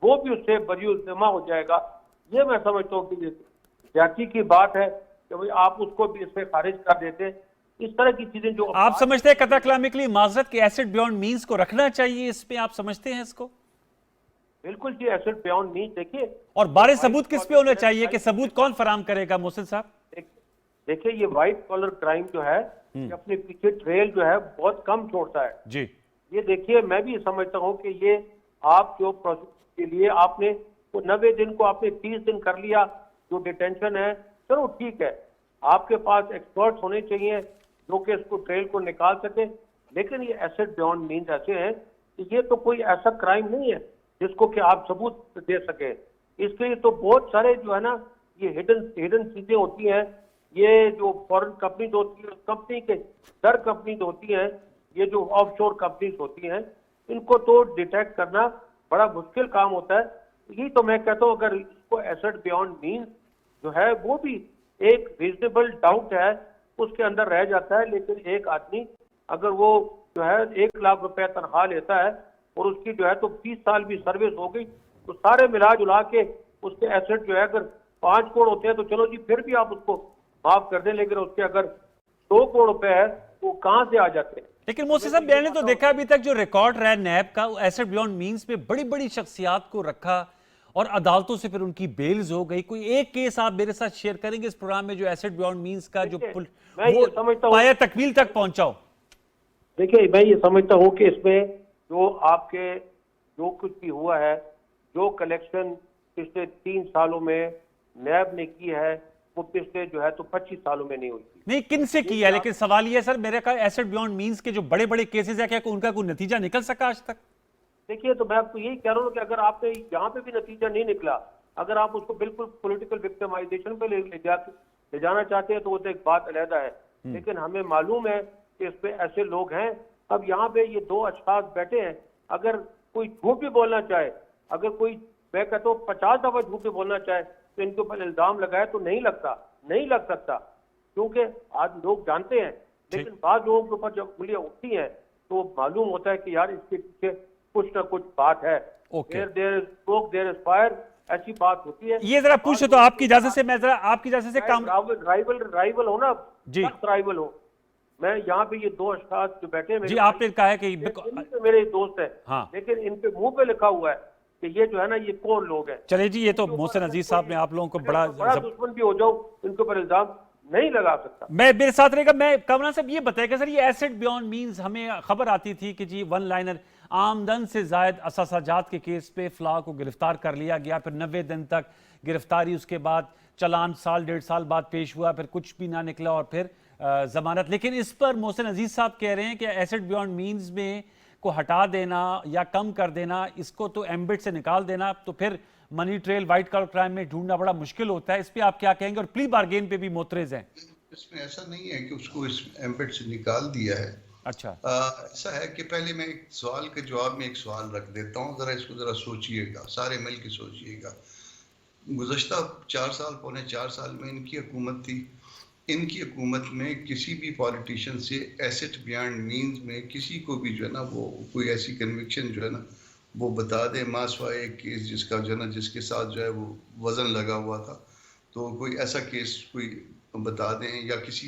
वो भी उससे बरीउल ज़िम्मा हो जाएगा। ये मैं समझता हूँ कि जाति की बात है कि भाई आप उसको भी इससे खारिज कर देते। इस तरह की चीजें जो आप समझते हैं कतरा कलामी के लिए माजरत के एसेट बियॉन्ड मीन्स को रखना चाहिए, इस पे आप समझते हैं इसको? बिल्कुल जी, एसेट बियॉन्ड मीन्स देखिए। और बारे सबूत किस पे होना चाहिए कि सबूत कौन फराम करेगा मोहसिन साहब? देखिए ये व्हाइट कॉलर क्राइम जो है ये अपने पीछे ट्रेल जो है बहुत कम छोड़ता है जी। ये देखिए मैं भी समझता हूँ कि ये आप जो प्रोसेस के लिए आपने वो 90 दिन को आपने 30 दिन कर लिया, जो डिटेंशन है चलो ठीक है, आपके पास एक्सपर्ट्स होने चाहिए जो कि इसको ट्रेल को निकाल सके। लेकिन ये एसेट बियॉन्ड मीन्स ऐसे हैं कि ये तो कोई ऐसा क्राइम नहीं है जिसको कि आप सबूत दे सके। इसके लिए तो बहुत सारे जो है ना ये हिडन चीजें होती हैं, ये जो फॉरेन कंपनीज होती है, कंपनी के दर कंपनीज होती हैं, ये जो ऑफशोर कंपनीज होती हैं, इनको तो डिटेक्ट करना बड़ा मुश्किल काम होता है। यही तो मैं कहता हूँ अगर इसको एसेट बियॉन्ड मीन्स जो है वो भी एक रीजनेबल डाउट है उसके अंदर रह जाता है। लेकिन एक आदमी अगर वो जो है 1 लाख रुपए तनख्वाह लेता है और उसकी जो है तो 20 साल भी सर्विस हो गई तो सारे मिला जुला के उसके एसेट जो है अगर 5 करोड़ होते हैं तो चलो जी फिर भी आप उसको माफ कर दें, लेकिन उसके अगर 100 करोड़ रुपए है वो कहां से आ जाते हैं? लेकिन मोहसिन साहब मैंने तो देखा अभी तक जो रिकॉर्ड रहा है नैब का, एसेट बियॉन्ड मीन्स में बड़ी बड़ी शख्सियात को रखा और अदालतों से फिर उनकी बेल्स हो गई। कोई एक केस आप मेरे साथ शेयर करेंगे इस प्रोग्राम में जो एसेट बियॉन्ड मीन्स का जो पाया तकमील तक पहुंचा हो? देखिए मैं ये समझता हूँ कि इसमें जो आपके जो कुछ भी हुआ है, जो कलेक्शन पिछले 3 सालों में नैब ने की है वो पिछले जो है तो 25 सालों में नहीं हुई थी। नहीं किन से किया, लेकिन सवाल ये सर मेरे का एसेट बियॉन्ड मीन्स के जो बड़े बड़े केसेस है क्या उनका कोई नतीजा निकल सका आज तक? देखिए तो मैं आपको यही कह रहा हूँ कि अगर आपने यहाँ पे भी नतीजा नहीं निकला, अगर आप उसको बिल्कुल पॉलिटिकल विक्टिमाइजेशन पे ले जाना चाहते हैं तो वो तो एक बात अलहदा है। लेकिन हमें मालूम है कि इस पे ऐसे लोग हैं। अब यहाँ पे ये 2 अशखास बैठे हैं, अगर कोई झूठ भी बोलना चाहे, अगर कोई मैं कहता हूँ 50 दफा झूठ भी बोलना चाहे तो इनके ऊपर इल्जाम लगाए तो नहीं लग सकता क्योंकि आज लोग जानते हैं। लेकिन बाद लोगों के ऊपर जब उंगलियां उठती हैं तो मालूम होता है कि यार इसके पीछे कुछ ना कुछ बात है। There is smoke there is fire, ऐसी बात होती है। ये जरा पूछो तो आपकी इजाजत से मैं जरा आपकी इजाजत से काम राइवल हो ना जी, राइवल हो। मैं यहाँ पे ये 2 अशखास जो बैठे हैं जी आपने कहा है कि मेरे दोस्त है हाँ, लेकिन इनके मुंह पे लिखा हुआ है कि ये जो है ना ये कौन लोग हैं। चले जी, ये तो मोहसिन अजीज साहब ने आप लोगों को बड़ा दुश्मन भी हो जाऊं इनके ऊपर इल्जाम नहीं लगा सकता। मैं मेरे साथ रहेगा। मैं कमरान साहब ये बताएगा सर, ये एसेट बियॉन्ड मीन्स हमें खबर आती थी कि जी 1 लाइनर आमदन से जायद असासाजात के केस पे फलाह को गिरफ्तार कर लिया गया, फिर 90 दिन तक गिरफ्तारी, उसके बाद चालान साल 1.5 साल बाद पेश हुआ, फिर कुछ भी ना निकला और फिर जमानत। लेकिन इस पर मोहसिन अजीज साहब कह रहे हैं कि एसेट बियॉन्ड मीन्स में को हटा देना या कम कर देना, इसको तो एम्बिट से निकाल देना, तो फिर money trail white collar crime में ढूंढना बड़ा मुश्किल होता है। इस पे आप क्या कहेंगे? और प्ली बार्गेन पे भी मोतरेज हैं। इसमें ऐसा नहीं है कि उसको इस एम्बिट से निकाल दिया है। अच्छा, ऐसा है कि पहले मैं एक सवाल के जवाब में एक सवाल रख देता हूँ, जरा इसको जरा सोचिएगा, सारे मिल के सोचिएगा। गुज़श्ता 4 साल पौने 4 साल में इनकी हुकूमत थी। इनकी हुकूमत में किसी भी पॉलिटिशियन से एसेट बियॉन्ड मीन्स में किसी को भी जो है ना वो कोई ऐसी कन्विक्शन जो है ना वो बता दे, मासवाए एक केस जिसका जो है ना जिसके साथ जो है वो वजन लगा हुआ था, तो कोई ऐसा केस कोई बता दें, या किसी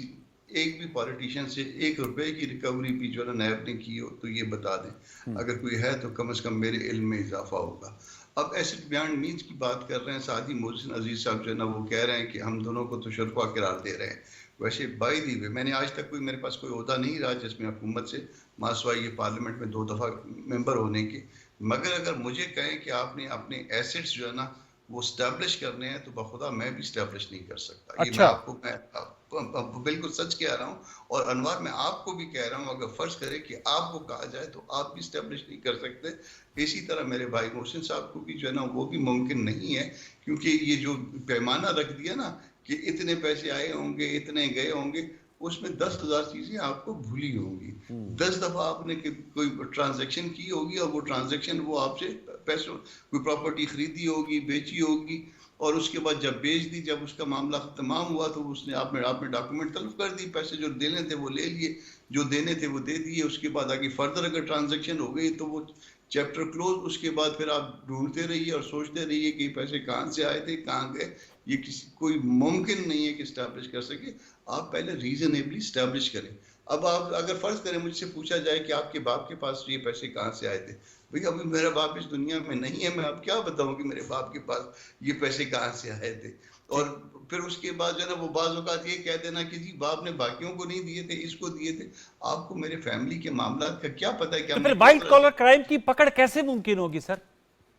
एक भी पॉलिटिशियन से 1 रुपए की रिकवरी भी जो है ना नैब ने की हो तो ये बता दें। अगर कोई है तो कम से कम मेरे इल्म में इजाफा होगा। अब एसेट बियॉन्ड मीन्स की बात कर रहे हैं, साथ ही मोहसिन अजीज साहब जो है ना वो कह रहे हैं कि हम दोनों को तो शुरफा करार दे रहे हैं। वैसे बाई दी वे मैंने आज तक मेरे पास कोई ओहदा नहीं रहा जिसमें हुकूमत से मासवाई ये पार्लियामेंट में 2 दफ़ा मेंबर होने के, मगर अगर मुझे कहें कि आपने अपने एसेट्स जो है ना वो स्टैब्लिश करने हैं तो बखुदा मैं भी स्टैब्लिश नहीं कर सकता। ये मैं बिल्कुल सच कह रहा हूँ। और अनवर मैं आपको भी कह रहा हूँ, अगर फर्ज करे कि आपको कहा जाए तो आप भी स्टैब्लिश नहीं कर सकते। इसी तरह मेरे भाई मोहसिन साहब को भी जो है ना वो भी मुमकिन नहीं है, क्योंकि ये जो पैमाना रख दिया ना कि इतने पैसे आए होंगे इतने गए होंगे, उसमें 10,000 चीजें आपको भूली होंगी। 10 दफा आपने कोई ट्रांजैक्शन की होगी और वो ट्रांजैक्शन वो आपसे पैसों कोई प्रॉपर्टी खरीदी होगी, बेची होगी, और उसके बाद जब बेच दी, जब उसका मामला तमाम हुआ तो उसने आपने डॉक्यूमेंट तलब कर दी, पैसे जो देने थे वो ले लिए, जो देने थे वो दे दिए। उसके बाद आगे फर्दर अगर ट्रांजैक्शन हो गई तो वो चैप्टर क्लोज। उसके बाद फिर आप ढूंढते रहिए और सोचते रहिए कि पैसे कहाँ से आए थे, कहाँ गए। ये किसी कोई मुमकिन नहीं है कि स्टैब्लिश कर सके। आप पहले रीजनेबली स्टैब्लिश करें। अब आप अगर फर्ज करें मुझसे पूछा जाए कि आपके बाप के पास ये पैसे कहाँ से आए थे, भैया अभी मेरा बाप इस दुनिया में नहीं है, मैं अब क्या बताऊं कि मेरे बाप के पास ये पैसे कहाँ से आए थे। और फिर उसके बाद जो है ना वो बाज़ औक़ात ये कह देना कि जी बाप ने बाकियों को नहीं दिए थे, इसको दिए थे। आपको मेरे फैमिली के मामला का क्या पता है? क्या तो फिर व्हाइट कॉलर क्राइम की पकड़ कैसे मुमकिन होगी सर?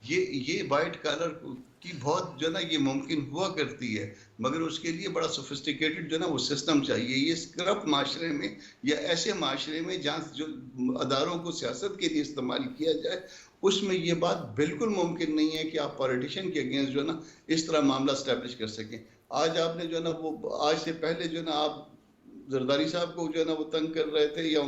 ये वाइट कलर की बहुत जो है ना ये मुमकिन हुआ करती है, मगर उसके लिए बड़ा सोफिस्टिकेटेड जो है ना वो सिस्टम चाहिए। ये करप्ट माशरे में या ऐसे माशरे में जहाँ जो अदारों को सियासत के लिए इस्तेमाल किया जाए, उसमें ये बात बिल्कुल मुमकिन नहीं है कि आप पॉलिटिशियन के अगेंस्ट जो है ना इस तरह मामला स्टैब्लिश कर सकें। आज आपने जो है ना वो आज से पहले जो है ना आप जरदारी साहब को जो है ना वो तंग कर रहे थे, या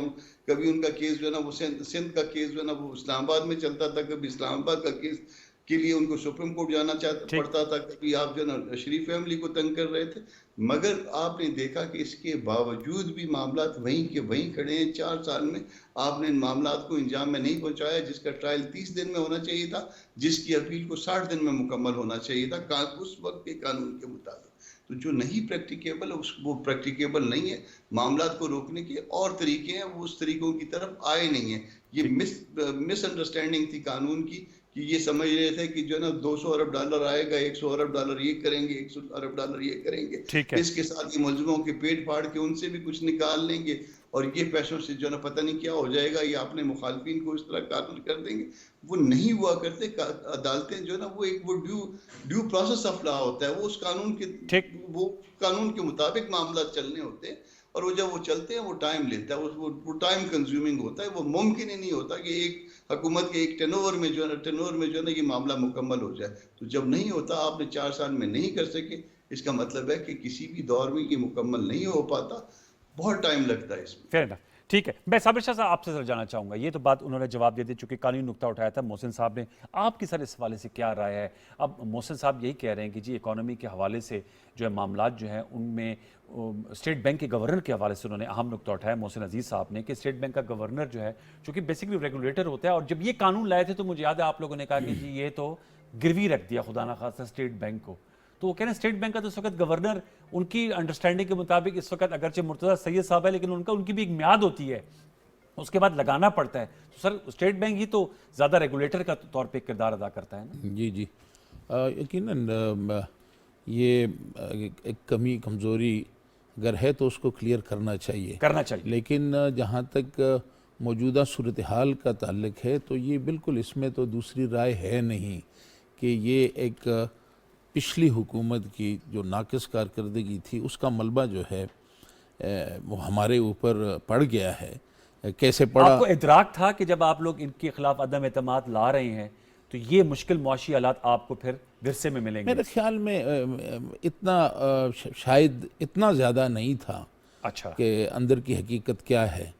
कभी उनका केस जो है ना वो सिंध का केस जो है ना वो इस्लामाबाद में चलता था, कभी इस्लामाबाद का केस के लिए उनको सुप्रीम कोर्ट जाना पड़ता था, कभी आप जो है ना शरीफ फैमिली को तंग कर रहे थे। मगर आपने देखा कि इसके बावजूद भी मामला वहीं के वहीं खड़े हैं। 4 साल में आपने इन मामला को इंजाम में नहीं पहुंचाया, जिसका ट्रायल 30 दिन में होना चाहिए था, जिसकी अपील को 60 दिन में मुकम्मल होना चाहिए था उस वक्त के कानून के मुताबिक। तो जो नहीं प्रैक्टिकेबल वो प्रैक्टिकेबल नहीं है। मामला को रोकने के और तरीके हैं, वो उस तरीकों की तरफ आए नहीं है। ये मिसअंडरस्टैंडिंग थी कानून की कि ये समझ रहे थे कि जो है ना 200 अरब डॉलर आएगा, 100 अरब डॉलर ये करेंगे, 100 अरब डॉलर ये करेंगे, इसके साथ ही मुलजिमों के पेट फाड़ के उनसे भी कुछ निकाल लेंगे, और ये पैसों से जो है ना पता नहीं क्या हो जाएगा, ये अपने मुखालफिन को इस तरह कानून कर देंगे। वो नहीं हुआ करते। अदालतें जो है ना वो ड्यू प्रोसेस ऑफ लॉ होता है, वो उस कानून के मुताबिक मामला चलने होते हैं, और वो जब वो चलते हैं वो टाइम लेता है, वो टाइम कंज्यूमिंग होता है। वो मुमकिन ही नहीं होता कि एक हुकूमत के एक टेनओवर में जो है ना ये मामला मुकम्मल हो जाए। तो जब नहीं होता, आपने 4 साल में नहीं कर सके, इसका मतलब है कि किसी भी दौर में ये मुकम्मल नहीं हो पाता, बहुत टाइम लगता है इसमें। फेयर इनफ, ठीक है। मैं साबिर शाह साहब आपसे सर जानना चाहूँगा, ये तो बात उन्होंने जवाब दे दी, चूंकि कानूनी नुक्ता उठाया था मोहसिन साहब ने। आपकी सर इस हवाले से क्या राय है? अब मोहसिन साहब यही कह रहे हैं कि जी इकोनॉमी के हवाले से जो है मामलात जो हैं उनमें स्टेट बैंक के गवर्नर के हवाले से उन्होंने अहम नुक्ता उठाया मोहसिन अजीज साहब ने, कि स्टेट बैंक का गवर्नर जो है चूँकि बेसिकली रेगुलेटर होता है, और जब ये कानून लाए थे तो मुझे याद है आप लोगों ने कहा कि जी ये तो गिरवी रख दिया खुदा ना खास्ता स्टेट बैंक को। तो वो कह रहे हैं स्टेट बैंक का तो इस वक्त गवर्नर उनकी अंडरस्टैंडिंग के मुताबिक इस वक्त अगरचे मुर्तज़ा सैयद साहब है, लेकिन उनकी भी एक म्याद होती है, उसके बाद लगाना पड़ता है। तो सर स्टेट बैंक ही तो ज़्यादा रेगुलेटर का तौर पे किरदार अदा करता है ना? जी यकीनन ये एक कमी कमज़ोरी अगर है तो उसको क्लियर करना चाहिए। लेकिन जहाँ तक मौजूदा सूरत हाल का ताल्लुक है तो ये बिल्कुल इसमें तो दूसरी राय है नहीं कि ये एक पिछली हुकूमत की जो नाक़िस कारकर्दगी थी उसका मलबा जो है वो हमारे ऊपर पड़ गया है। कैसे पड़ा? आपको इदराक था कि जब आप लोग इनके खिलाफ अदम एतमाद ला रहे हैं तो ये मुश्किल मुआशी हालात आपको फिर विरसे में मिलेंगे? मेरे ख्याल में इतना शायद इतना ज़्यादा नहीं था। अच्छा, कि अंदर की हकीकत क्या है।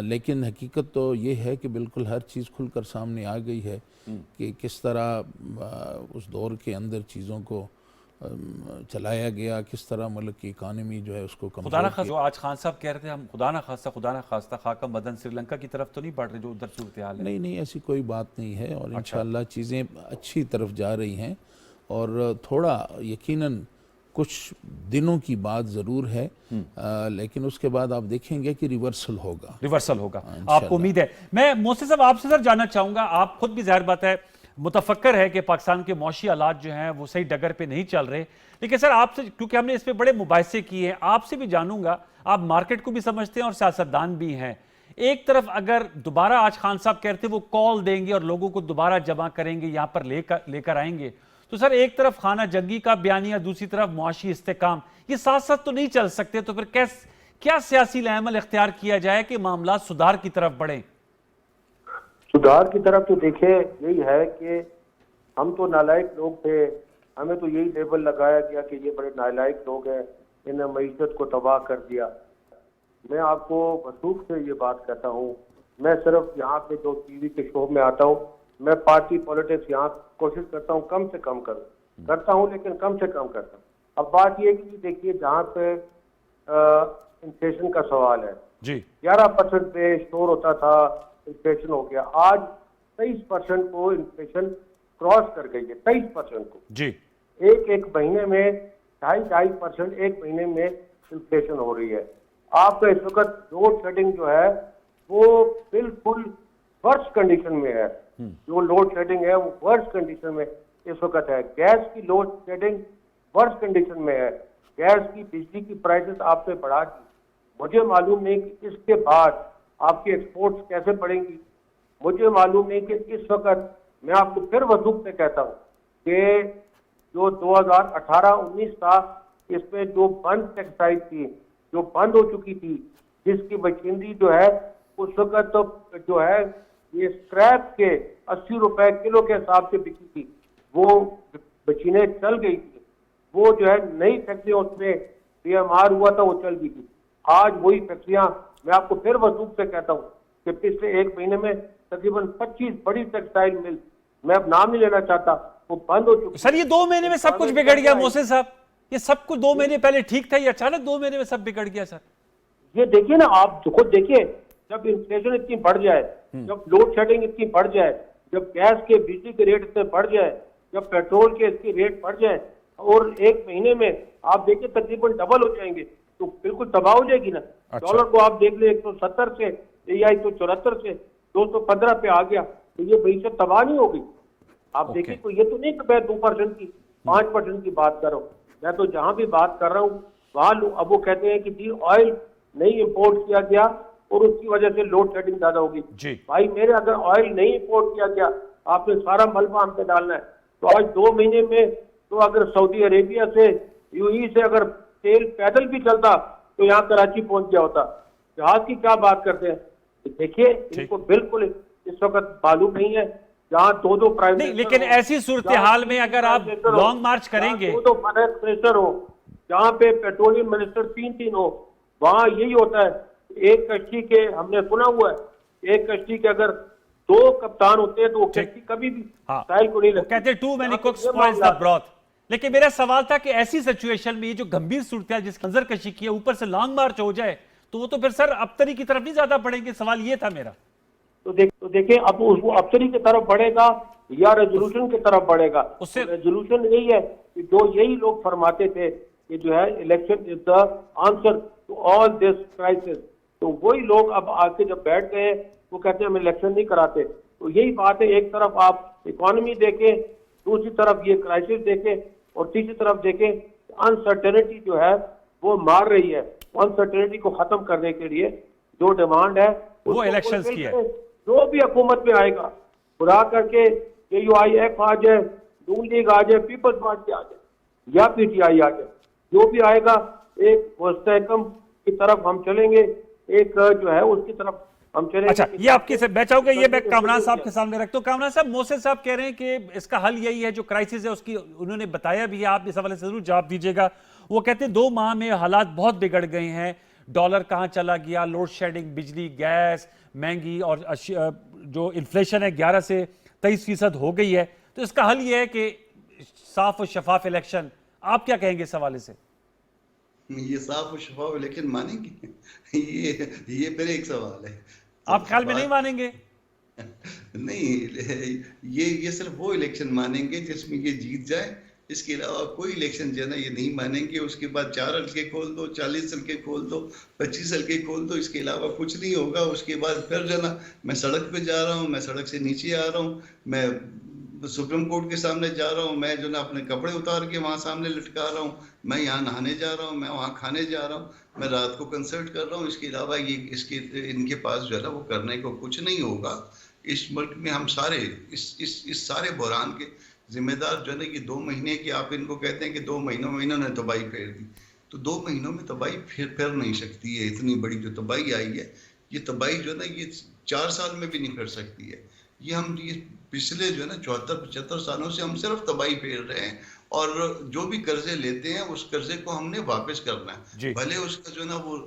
लेकिन हकीकत तो ये है कि बिल्कुल हर चीज़ खुलकर सामने आ गई है कि किस तरह उस दौर के अंदर चीज़ों को चलाया गया, किस तरह मुल्क की इकानमी जो है उसको कमज़ोर खुदा ना खास्ता, जो आज खान साहब कह रहे थे हम खुदा ना खास्ता खाका मदन श्रीलंका की तरफ तो नहीं बढ़ रहे जो उधर सूरत हाल है? नहीं, ऐसी कोई बात नहीं है, और इंशाअल्लाह चीज़ें अच्छी तरफ जा रही हैं। और थोड़ा यकीनन कुछ दिनों की बात ज़रूर है, लेकिन उसके बाद आप देखेंगे कि रिवर्सल होगा। आपको उम्मीद है? मैं मोहसिन साहब आपसे सर जानना चाहूँगा, आप खुद भी ज़ाहिर बात है मुतफक्कर है कि पाकिस्तान के मौशी हालात जो हैं वो सही डगर पे नहीं चल रहे। लेकिन सर आपसे, क्योंकि हमने इस पे बड़े मुबाहिसे किए हैं, आपसे भी जानूंगा, आप मार्केट को भी समझते हैं और सियासतदान भी हैं। एक तरफ अगर दोबारा आज खान साहब कहते वो कॉल देंगे और लोगों को दोबारा जमा करेंगे, यहाँ पर लेकर आएंगे, तो सर एक तरफ खाना जंगी का बयानिया, दूसरी तरफ मुआशी इस्तेकाम, ये साथ साथ तो नहीं चल सकते। तो फिर क्या सियासी लामल इख्तियार किया जाए कि मामला सुधार की तरफ बढ़े? सुधार की तरफ तो देखिए यही है कि हम तो नालायक लोग थे, हमें तो यही लेबल लगाया गया कि ये बड़े नालायक लोग हैं, इन्हें मईशत को तबाह कर दिया। मैं आपको वसूख से ये बात कहता हूँ, मैं सिर्फ यहाँ पे जो टीवी के शो में आता हूँ, मैं पार्टी पॉलिटिक्स यहाँ कोशिश करता हूँ कम से कम करता हूँ, लेकिन कम से कम करता हूँ। अब बात ये कि देखिए जहाँ पे इन्फ्लेशन का सवाल है जी, 11% पे स्टोर होता था, इन्फ्लेशन हो गया, आज 23% को इन्फ्लेशन क्रॉस कर गई है, 23% को जी। एक महीने में 2.5% एक महीने में इन्फ्लेशन हो रही है। आपका इस वक्त लोड शेडिंग जो है वो बिल्कुल वर्स कंडीशन में है। जो लोड शेडिंग है वो वर्स कंडीशन में इस वक्त है। गैस की लोड शेडिंग वर्स कंडीशन में है। गैस की, बिजली की प्राइसेस आपने बढ़ा दी। मुझे मालूम नहीं कि इसके बाद आपकी एक्सपोर्ट्स कैसे बढ़ेंगी। मुझे मालूम नहीं कि इस वक्त, मैं आपको फिर वसूख से कहता हूँ कि जो 2018-19 था, इसमें जो बंद टेक्सटाइल थी, जो बंद हो चुकी थी, जिसकी मशीनरी जो है उस वक्त तो जो है ये स्क्रैप के 80 रुपए किलो के हिसाब से बिकी थी, वो मशीनें चल गई थी। वो जो है नई फैक्ट्रियां, उसमें PMR हुआ था, वो चल गई थी। आज वही फैक्ट्रियां, मैं आपको फिर वसूख से कहता हूँ कि पिछले एक महीने में तकरीबन 25 बड़ी टेक्सटाइल मिल, मैं अब नाम नहीं लेना चाहता, वो बंद हो चुकी। सर ये 2 महीने में सब कुछ बिगड़ गया मोहसिन साहब, ये सब कुछ 2 महीने पहले ठीक था, ये अचानक 2 महीने में सब बिगड़ गया सर। ये देखिए ना, आप खुद देखिए, जब इन्फ्लेशन इतनी बढ़ जाए, जब लोड शेडिंग इतनी बढ़ जाए, जब गैस के, बिजली के रेट इतने बढ़ जाए, जब पेट्रोल के इसके रेट बढ़ जाए, और एक महीने में आप देखिए तकरीबन डबल हो जाएंगे, तो बिल्कुल तबाह हो जाएगी ना। अच्छा। डॉलर को आप देख ले, 170 से या 174 से 215 पे आ गया, तो ये मईशत तबाह नहीं हो गई। आप देखिए, तो ये तो नहीं कि मैं 2% की 5% की बात कर रहा हूँ, मैं तो जहां भी बात कर रहा हूँ वहां अब वो कहते हैं कि जी ऑयल नहीं इंपोर्ट किया गया और उसकी वजह से लोड शेडिंग ज्यादा होगी। भाई मेरे, अगर ऑयल नहीं इंपोर्ट किया गया, आपने सारा मलबा हम पे डालना है, तो आज 2 महीने में तो अगर सऊदी अरेबिया से, यूएई से अगर तेल पैदल भी चलता तो यहाँ कराची पहुंच गया होता। जहाज की क्या बात करते हैं। देखिए, इनको बिल्कुल इस वक्त मालूम नहीं है। जहाँ 2 प्राइम मिनिस्टर, लेकिन ऐसी सूरत हाल में अगर आप लॉन्ग मार्च करेंगे, 2 फाइनेंस मिनिस्टर हो, जहाँ पे पेट्रोलियम मिनिस्टर 3 हो, वहाँ यही होता है। एक कश्ती के, हमने सुना हुआ है, एक कश्ती के अगर 2 कप्तान होते हैं तो वो कश्ती कभी भी साहिल को नहीं लगती। कहते too many cooks spoils the broth. लेकिन मेरा सवाल था कि ऐसी सिचुएशन में ये जो गंभीर सूरत है, जिसकी नजर कशी की है, ऊपर से लॉन्ग मार्च हो जाए, तो वो तो फिर सर अबतरी की तरफ नहीं ज्यादा बढ़ेंगे। सवाल ये था मेरा। तो देखिए, अब वो अबतरी की तरफ बढ़ेगा या रेजोल्यूशन की तरफ बढ़ेगा। उससे रेजोल्यूशन यही है कि जो यही लोग फरमाते थे कि जो है election is the answer to all this crisis, तो वही लोग अब आके जब बैठ गए, वो कहते हैं हम इलेक्शन नहीं कराते। तो यही बात है, एक तरफ आप इकोनॉमी देखें, दूसरी तरफ ये क्राइसिस देखें, और तीसरी तरफ देखें अनसर्टेनिटी जो है वो मार रही है। अनसर्टेनिटी को खत्म करने के लिए जो डिमांड है वो इलेक्शंस की है। जो भी हुकूमत में आएगा, खुदा करके AUIF आ जाए, नून लीग आ जाए, पीपल्स पार्टी आ जाए या PTI आ जाए, जो भी आएगा, एक मुस्तहकम की तरफ हम चलेंगे, एक जो है उसकी तरफ हम चलेंगे। अच्छा, ये आपकी से मैं चाहूंगा, ये मैं कामरान साहब के सामने रखता हूं। कामरान साहब, मोहसिन साहब कह रहे हैं कि इसका हल यही है, जो क्राइसिस है उसकी उन्होंने बताया भी है, आप इस हवाले से जरूर जवाब दीजिएगा। वो कहते हैं 2 माह में हालात बहुत बिगड़ गए हैं, डॉलर कहां चला गया, लोड शेडिंग, बिजली, गैस महंगी, और जो इन्फ्लेशन है 11 से 23% हो गई है। तो इसका हल ये है कि साफ और शफाफ इलेक्शन। आप क्या कहेंगे इस हवाले से? ये साफ और शफाफ इलेक्शन मानेंगे? ये फिर एक सवाल है। आप ख्याल में नहीं मानेंगे? नहीं, ये सिर्फ वो इलेक्शन मानेंगे जिसमें ये जीत जाए। इसके अलावा कोई इलेक्शन जो है ना ये नहीं मानेंगे। उसके बाद 4 हल्के खोल दो, 40 हल्के खोल दो, 25 हल्के खोल दो, इसके अलावा कुछ नहीं होगा। उसके बाद फिर जो है ना, मैं सड़क पे जा रहा हूँ, मैं सड़क से नीचे आ रहा हूँ, मैं सुप्रीम कोर्ट के सामने जा रहा हूँ, मैं जो ना अपने कपड़े उतार के वहां सामने लटका रहा हूँ, मैं यहाँ नहाने जा रहा हूँ, मैं वहाँ खाने जा रहा हूँ, मैं रात को कंसल्ट कर रहा हूँ। इसके अलावा ये इनके पास जो है ना वो करने को कुछ नहीं होगा। इस मुल्क में हम सारे इस सारे बहरान के जिम्मेदार जो है ना, ये 2 महीने की आप इनको कहते हैं कि 2 महीनों में इन्होंने तबाही फेर दी, तो 2 महीनों में तबाही फिर नहीं सकती है। इतनी बड़ी जो तबाही आई है, ये तबाही जो है ना ये 4 साल में भी नहीं फिर सकती है। ये पिछले जो है ना 74-75 सालों से हम सिर्फ तबाही फेर रहे हैं, और जो भी कर्जे लेते हैं उस कर्जे को हमने वापस करना है, भले उसका जो है ना वो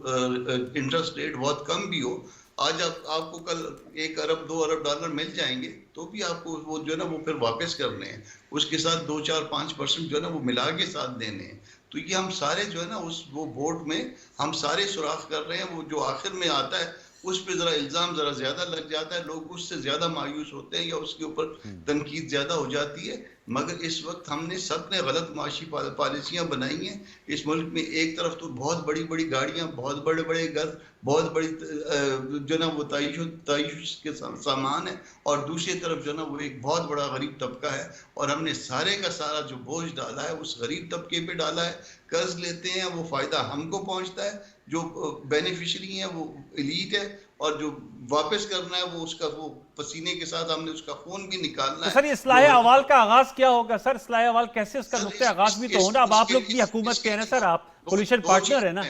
इंटरेस्ट रेट बहुत कम भी हो। आज आपको कल 1 अरब 2 अरब डॉलर मिल जाएंगे तो भी आपको वो जो है ना वो फिर वापस करने हैं, उसके साथ 2-4-5% जो है ना वो मिला के साथ देने हैं। तो ये हम सारे जो है ना वो बोर्ड में हम सारे सुराख कर रहे हैं। वो जो आखिर में आता है उस पे जरा इल्जाम जरा ज्यादा लग जाता है, लोग उससे ज्यादा मायूस होते हैं या उसके ऊपर तनकीद ज्यादा हो जाती है। मगर इस वक्त हमने सबने गलत माशी पॉलिसियां बनाई हैं। इस मुल्क में एक तरफ तो बहुत बड़ी बड़ी गाड़ियां, बहुत बड़े बड़े घर, बहुत बड़ी जो ना वो तायुश के सामान है, और दूसरी तरफ जो ना वो एक बहुत बड़ा गरीब तबका है, और हमने सारे का सारा जो बोझ डाला है उस गरीब तबके पे डाला है। कर्ज लेते हैं, वो फायदा हमको पहुंचता है, जो बेनिफिशियरी है वो एलीट है, और जो वापस करना है वो उसका वो पसीने के साथ हमने उसका खून भी निकालना है। सर इस्लाह अवाल का आगाज क्या होगा सर? इस्लाह अवाल कैसे, उसका नुक्ते आगाज भी तो होना। अब आप लोग भी हुकूमत के हैं ना सर, आप कोलिशन पार्टनर है ना।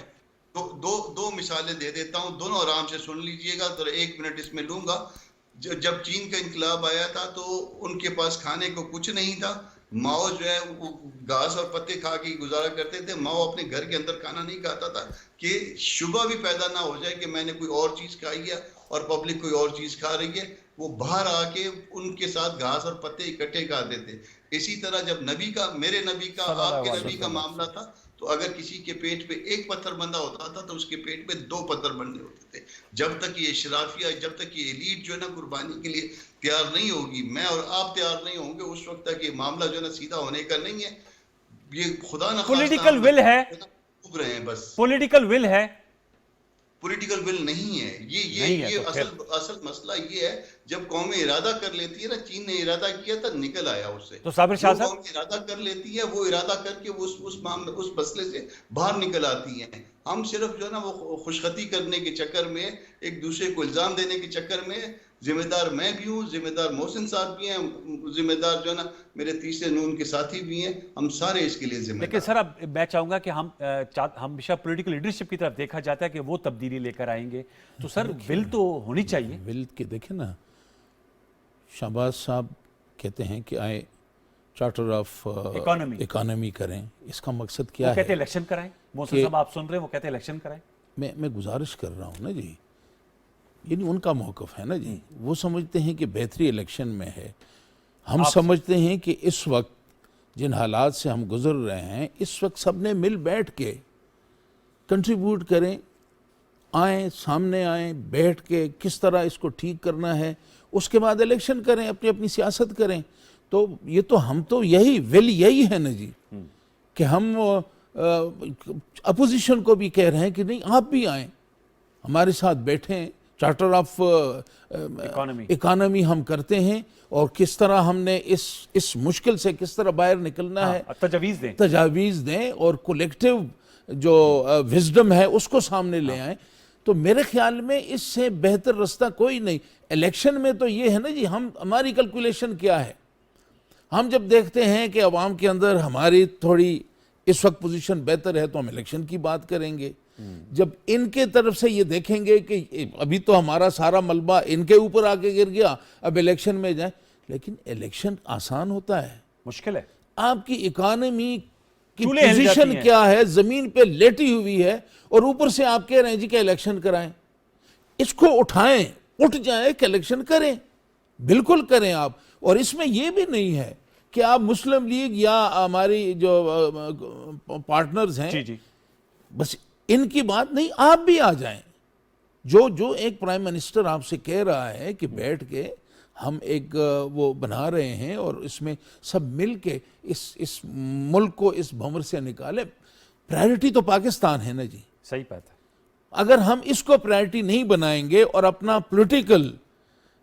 दो मिसालें दे देता हूं, दोनों आराम से सुन लीजिएगा, तो 1 मिनट इसमें लूंगा। जब चीन का इंकलाब आया था तो उनके पास खाने को कुछ नहीं था। माओ जो है वो घास और पत्ते खा के गुजारा करते थे। माओ अपने घर के अंदर खाना नहीं खाता था कि शुबा भी पैदा ना हो जाए कि मैंने कोई और चीज खाई है और पब्लिक कोई और चीज खा रही है। वो बाहर आके उनके साथ घास और पत्ते इकट्ठे खाते थे। इसी तरह जब नबी का, मेरे नबी का, आपके नबी का मामला था, तो अगर किसी के पेट पे 1 पत्थर बंधा होता था तो उसके पेट पे 2 पत्थर बंधे होते थे। जब तक ये शराफिया, जब तक ये एलीट जो है ना कुर्बानी के लिए तैयार नहीं होगी, मैं और आप तैयार नहीं होंगे, उस वक्त तक ये मामला जो है ना सीधा होने का नहीं है। ये खुदा ना पॉलिटिकल विल है, उग रहे हैं बस। पॉलिटिकल विल है, पॉलिटिकल विल नहीं है। ये असल मसला ये है, जब कौमें इरादा कर लेती है ना, चीन ने इरादा किया था, निकल आया उससे। तो साबिर शाह साहब, कौमें इरादा कर लेती है, वो इरादा करके उस मसले से बाहर निकल आती हैं। हम सिर्फ जो है ना वो खुशखती करने के चक्कर में, एक दूसरे को इल्जाम देने के चक्कर में, जिम्मेदार मैं भी हूँ, जिम्मेदार मोहसिन साहब भी हैं, जिम्मेदार जो है ना मेरे तीसरे नून के साथी भी हैं, हम सारे इसके लिए जिम्मेदार। लेकिन सर अब मैं चाहूंगा कि हम हमेशा पॉलिटिकल लीडरशिप की तरफ देखा जाता है कि वो तब्दीली लेकर आएंगे, तो सर विल तो होनी चाहिए। विल के देखें ना, शहबाज साहब कहते हैं कि आए चार्टर ऑफ इकोनॉमी करें, इसका मकसद क्या है? कहते हैं इलेक्शन कराएं। मोहसिन साहब आप सुन रहे हैं, वो कहते हैं इलेक्शन कराएं। मैं गुजारिश कर रहा हूँ ना जी, यानी उनका मौक़िफ़ है ना जी, वो समझते हैं कि बेहतरी इलेक्शन में है। हम समझते हैं कि इस वक्त जिन हालात से हम गुजर रहे हैं, इस वक्त सब ने मिल बैठ के कंट्रीब्यूट करें, आएँ, सामने आएँ, बैठ के किस तरह इसको ठीक करना है, उसके बाद इलेक्शन करें, अपनी अपनी सियासत करें। तो ये तो हम तो यही विल यही है ना जी, कि हम अपोजिशन को भी कह रहे हैं कि नहीं आप भी आएँ, हमारे साथ बैठें, चार्टर ऑफ इकोनॉमी हम करते हैं, और किस तरह हमने इस मुश्किल से किस तरह बाहर निकलना है, तजावीज़ दें और कलेक्टिव जो विजडम है उसको सामने ले आएं। तो मेरे ख्याल में इससे बेहतर रास्ता कोई नहीं। इलेक्शन में तो ये है ना जी, हमारी कैलकुलेशन क्या है, हम जब देखते हैं कि अवाम के अंदर हमारी थोड़ी इस वक्त पोजीशन बेहतर है तो हम इलेक्शन की बात करेंगे। जब इनके तरफ से ये देखेंगे कि अभी तो हमारा सारा मलबा इनके ऊपर आके गिर गया, अब इलेक्शन में जाए, लेकिन इलेक्शन आसान होता है? मुश्किल है। आपकी इकोनॉमी की पोजीशन क्या है, जमीन पे लेटी हुई है, और ऊपर से आप कह रहे हैं जी कि इलेक्शन कराएं। इसको उठाएं, उठ जाए कि इलेक्शन करें, बिल्कुल करें आप। और इसमें यह भी नहीं है कि आप मुस्लिम लीग या हमारी जो पार्टनर्स हैं जी, बस इनकी बात नहीं, आप भी आ जाएं। जो एक प्राइम मिनिस्टर आपसे कह रहा है कि बैठ के हम एक वो बना रहे हैं और इसमें सब मिल के इस मुल्क को इस भंवर से निकाले। प्रायोरिटी तो पाकिस्तान है ना जी, सही बात है। अगर हम इसको प्रायोरिटी नहीं बनाएंगे और अपना पॉलिटिकल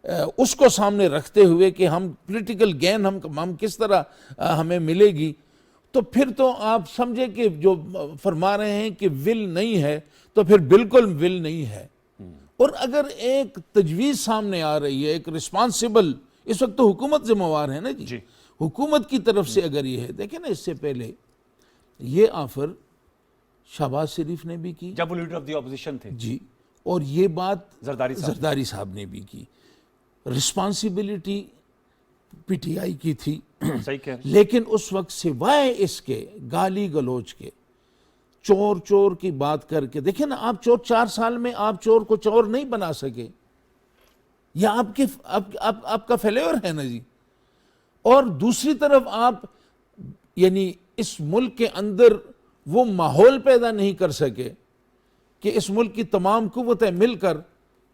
उसको सामने रखते हुए कि हम पॉलिटिकल गेन हम किस तरह हमें मिलेगी, तो फिर तो आप समझे कि जो फरमा रहे हैं कि विल नहीं है, तो फिर बिल्कुल विल नहीं है। और अगर एक तजवीज़ सामने आ रही है, एक रिस्पांसिबल, इस वक्त तो हुकूमत जिम्मेवार है ना जी, हुकूमत की तरफ से अगर ये है, देखें ना, इससे पहले ये ऑफर शहबाज शरीफ ने भी की जब वो लीडर ऑफ द ऑपोजिशन थे जी, और ये बात जरदारी साहब ने भी की। रिस्पांसिबिलिटी पीटीआई की थी, सही कह रहे हैं। लेकिन उस वक्त सिवाय इसके गाली गलोच के, चोर चोर की बात करके, देखिए ना, आप चोर 4 साल में आप चोर को चोर नहीं बना सके, यह आपका फेल्योर है ना जी। और दूसरी तरफ आप यानी इस मुल्क के अंदर वो माहौल पैदा नहीं कर सके कि इस मुल्क की तमाम कुव्वतें मिलकर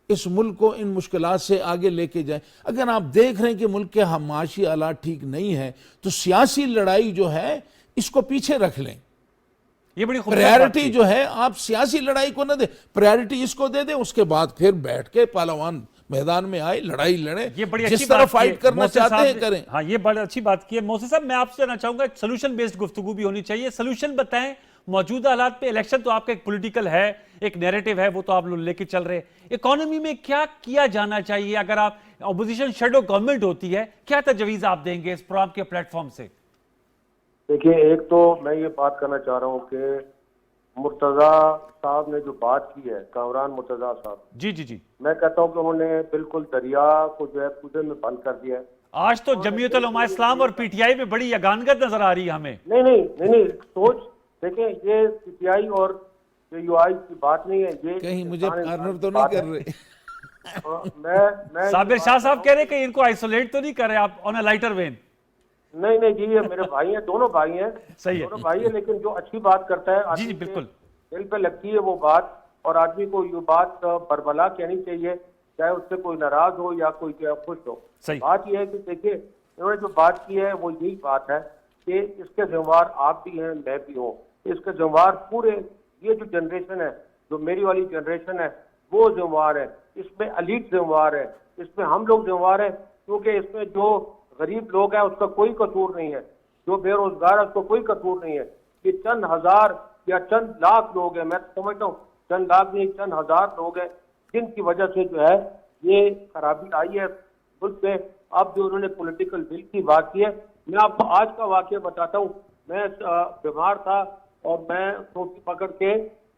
इस मुल्क को इन मुश्किलात से आगे लेके जाएं। अगर आप देख रहे हैं कि मुल्क के माशी हालात ठीक नहीं है, तो सियासी लड़ाई जो है इसको पीछे रख लें। ये बड़ी प्रायोरिटी जो है, आप सियासी लड़ाई को ना दे, प्रायोरिटी इसको दे दे, उसके बाद फिर बैठ के पहलवान मैदान में आए, लड़ाई लड़े, ये बड़ी जिस तरह फाइट करना चाहते हैं करें। हाँ, ये बड़ी अच्छी बात की है मौसी साहब। मैं आपसे जानना चाहूंगा, सोल्यूशन बेस्ड गुफ्तगू भी होनी चाहिए। सोल्यूशन बताएं मौजूदा हालात पे। इलेक्शन तो आपका एक पॉलिटिकल है, एक नैरेटिव है, वो तो आप लोग लेके चल रहे हैं। इकोनॉमी में क्या किया जाना चाहिए? अगर आप ऑपोजिशन शेडो गवर्नमेंट होती है, क्या तजवीज आप देंगे इस प्रोग्राम के प्लेटफॉर्म से? देखिए, एक तो मैं ये बात करना चाह रहा हूँ कि मुर्तजा साहब ने जो बात की है, कामरान मुर्तजा साहब, जी, मैं कहता हूँ कि उन्होंने बिल्कुल दरिया को जो है कूदे में बंद कर दिया है। आज तो जमीयत उलमा इस्लाम और पीटीआई में बड़ी यगानगत नजर आ रही है हमें। नहीं, सोच देखें, ये पीटीआई और यूआई की बात नहीं है, ये कहीं मुझे कॉर्नर तो नहीं कर रहे? मैं साबिर शाह साहब कह रहे हैं कि इनको आइसोलेट तो नहीं कर रहे आप ऑन अ लाइटर वेन? नहीं जी, ये मेरे भाई हैं, दोनों भाई हैं, सही है, दोनों भाई है, लेकिन जो अच्छी बात करता है, जी बिल्कुल दिल पे लगती है वो बात, और आदमी को ये बात बरबला कहनी चाहिए, चाहे उससे कोई नाराज हो या कोई खुश हो। बात यह है कि देखिए, इन्होंने जो बात की है वो यही बात है कि इसके जिम्मेवार आप भी हैं, मैं भी हूँ। इसके जिम्मेवार पूरे ये जो जनरेशन है, जो मेरी वाली जनरेशन है, वो जिम्मेवार है। इसमें अलीट जिम्मेवार है, इसमें हम लोग जिम्मेवार है, क्योंकि इसमें जो गरीब लोग हैं उसका कोई कसूर नहीं है, जो बेरोजगार है उसका कोई कसूर नहीं है। ये चंद हजार या चंद लाख लोग हैं, मैं समझता हूँ चंद लाख नहीं, चंद हजार लोग हैं, जिनकी वजह से जो है ये खराबी आई है मुल्क में। अब जो उन्होंने पॉलिटिकल बिल की बात की है, मैं आपको आज का वाकया बताता हूँ। मैं बीमार था और मैं टोपी पकड़ के,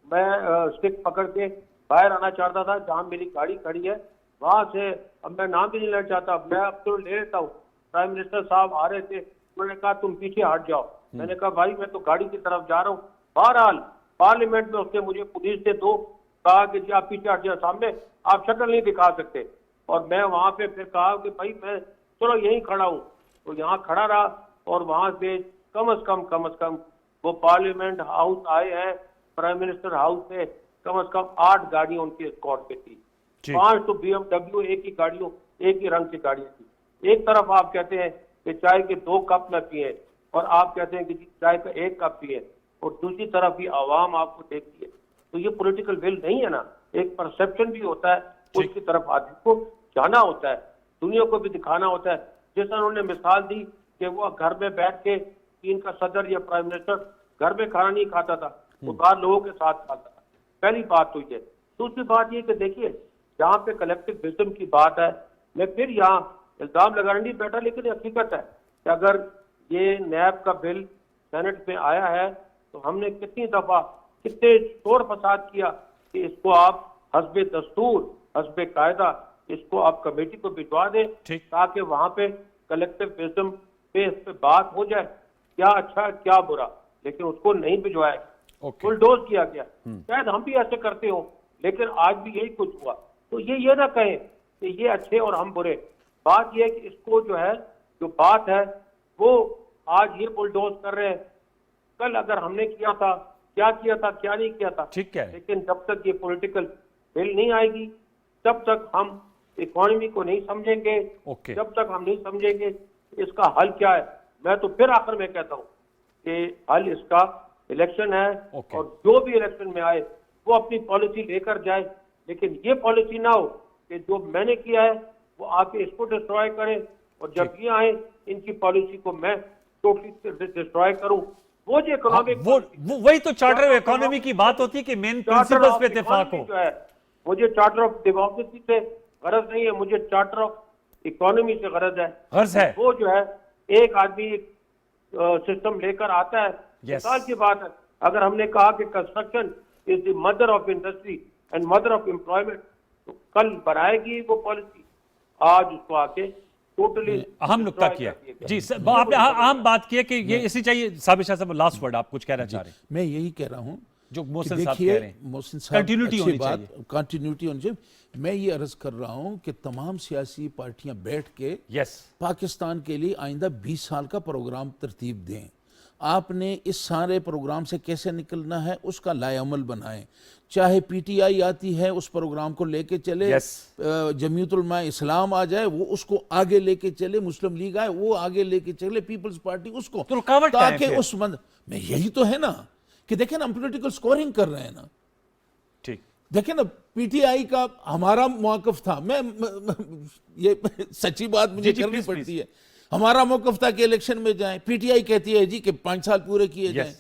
मैं स्टिक पकड़ के बाहर आना चाहता था, जहाँ मेरी गाड़ी खड़ी है वहां से। अब मैं नाम भी नहीं लेना चाहता, मैं अब तो ले लेता हूँ। प्राइम मिनिस्टर साहब आ रहे थे, उन्होंने कहा तुम पीछे हट जाओ। मैंने कहा भाई मैं तो गाड़ी की तरफ जा रहा हूँ। बहरहाल पार्लियामेंट में उसने मुझे पुलिस से कहा कि जी आप पीछे हट जाओ, सामने आप शक्ल नहीं दिखा सकते। और मैं वहां पे फिर कहा कि भाई मैं चलो यहीं खड़ा हूँ, तो यहाँ खड़ा रहा। और वहां से कम से कम वो पार्लियामेंट हाउस आए हैं, प्राइम मिनिस्टर हाउस से कम 8 गाड़ियां उनकी एस्कॉर्ट पे थी, 5 तो BMW एक ही गाड़ियों, एक ही रंग की गाड़ियां थी। एक तरफ आप कहते हैं कि चाय के 2 कप में पिए, और आप कहते हैं कि चाय का 1 कप पिए, और दूसरी तरफ ही आवाम आपको देखती है। तो ये पॉलिटिकल विल नहीं है ना, एक परसेप्शन भी होता है, उसकी तरफ आदमी को जाना होता है, दुनिया को भी दिखाना होता है। जैसा उन्होंने मिसाल दी कि वो घर में बैठ के, चीन का सदर या प्राइम मिनिस्टर घर में खाना नहीं खाता था, वो बाहर लोगों के साथ खाता था। पहली बात तो ये। दूसरी बात ये कि देखिए, जहाँ पे कलेक्टिव विजडम की बात है, मैं फिर यहाँ इल्जाम लगाने नहीं बैठा, लेकिन ये हकीकत है कि अगर ये नैब का बिल सेनेट में आया है, तो हमने कितनी दफा कितने शोर फसाद किया कि इसको आप हस्बे दस्तूर, हस्बे कायदा, इसको आप कमेटी को भिजवा दें, ताकि वहां पे कलेक्टिव विजडम पे इस पे बात हो जाए, क्या अच्छा क्या बुरा। लेकिन उसको नहीं भिजवाया, बुलडोज किया गया। शायद हम भी ऐसे करते हो, लेकिन आज भी यही कुछ हुआ। तो ये ना कहें कि ये अच्छे और हम बुरे। बात यह है कि इसको जो है, जो बात है वो आज ये बुलडोज कर रहे हैं, कल अगर हमने किया था, क्या किया था, क्या नहीं किया था, ठीक है। लेकिन जब तक ये पॉलिटिकल बिल नहीं आएगी, तब तक हम इकोनॉमी को नहीं समझेंगे। जब तक हम नहीं समझेंगे इसका हल क्या है। मैं तो फिर आखिर में कहता हूँ कि हल इसका इलेक्शन है, और जो भी इलेक्शन में आए वो अपनी पॉलिसी लेकर जाए, लेकिन ये पॉलिसी ना हो कि जो मैंने किया है वो आके इसको डिस्ट्रॉय करें, और जब ये आए इनकी पॉलिसी को मैं टोटली डिस्ट्रॉय करूं। वो जो इकोनॉमिक वही तो चार्टर ऑफ इकोनॉमी की बात होती है कि मेन प्रिंसिपल्स पे इत्तेफाक हो। जो है, मुझे चार्टर ऑफ डेमोक्रेसी से गरज नहीं है, मुझे चार्टर ऑफ इकोनॉमी से गरज है। वो जो है एक आदमी सिस्टम लेकर आता है। मिसाल की बात है, अगर हमने कहा कि construction is the mother of industry and mother of employment, तो कल बनाएगी वो पॉलिसी, आज उसको आके टोटली अहम नुक्ता किया जी। आपने अहम बात की है कि ये इसी चाहिए। साबिर शाह साहब, लास्ट वर्ड, आप कुछ कहना चाह रहे हैं? मैं यही कह रहा हूं जो मोहसिन साहब कह रहे हैं, मोहसिन साहब कंटिन्यूटी होनी चाहिए। कंटिन्यूटी होनी चाहिए। मैं ये अर्ज कर रहा हूं कि तमाम सियासी पार्टियां बैठ के पाकिस्तान के लिए आइंदा 20 साल का प्रोग्राम तरतीब दें। आपने इस सारे प्रोग्राम से कैसे निकलना है उसका लाएअमल बनाएं। चाहे पीटीआई आती है उस प्रोग्राम को लेके चले, जमीयत उलमा इस्लाम आ जाए वो उसको आगे लेके चले, मुस्लिम लीग आए वो आगे लेके चले, पीपल्स पार्टी उसको, ताकि उस में यही तो है ना कि देखें ना, हम पॉलिटिकल स्कोरिंग कर रहे हैं ना। ठीक, देखें ना, पीटीआई का हमारा मौकफ था, मैं ये सच्ची बात मुझे करनी पड़ती है, हमारा मौकफ था कि इलेक्शन में जाएं। पीटीआई कहती है जी कि 5 साल पूरे किए जाएं।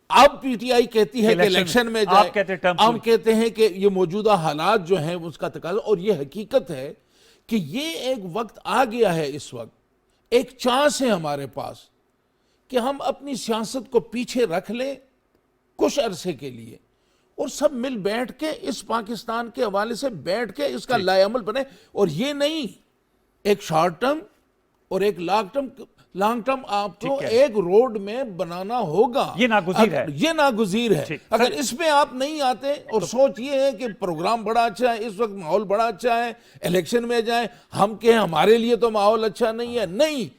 अब पीटीआई कहती है कि इलेक्शन में जाए। हम कहते हैं कि ये मौजूदा हालात जो हैं उसका तकाजा, और ये हकीकत है कि ये एक वक्त आ गया है, इस वक्त एक चांस है हमारे पास कि हम अपनी सियासत को पीछे रख लें कुछ अरसे के लिए, और सब मिल बैठ के इस पाकिस्तान के हवाले से बैठ के इसका लाएअमल बने। और ये नहीं एक शॉर्ट टर्म और एक लॉन्ग टर्म आपको एक रोड में बनाना होगा। ये नागुज़ीर है। अगर इसमें आप नहीं आते और सोच ये है कि प्रोग्राम बड़ा अच्छा है, इस वक्त माहौल बड़ा अच्छा है, इलेक्शन में जाए, हम कहें हमारे लिए तो माहौल अच्छा नहीं है, नहीं,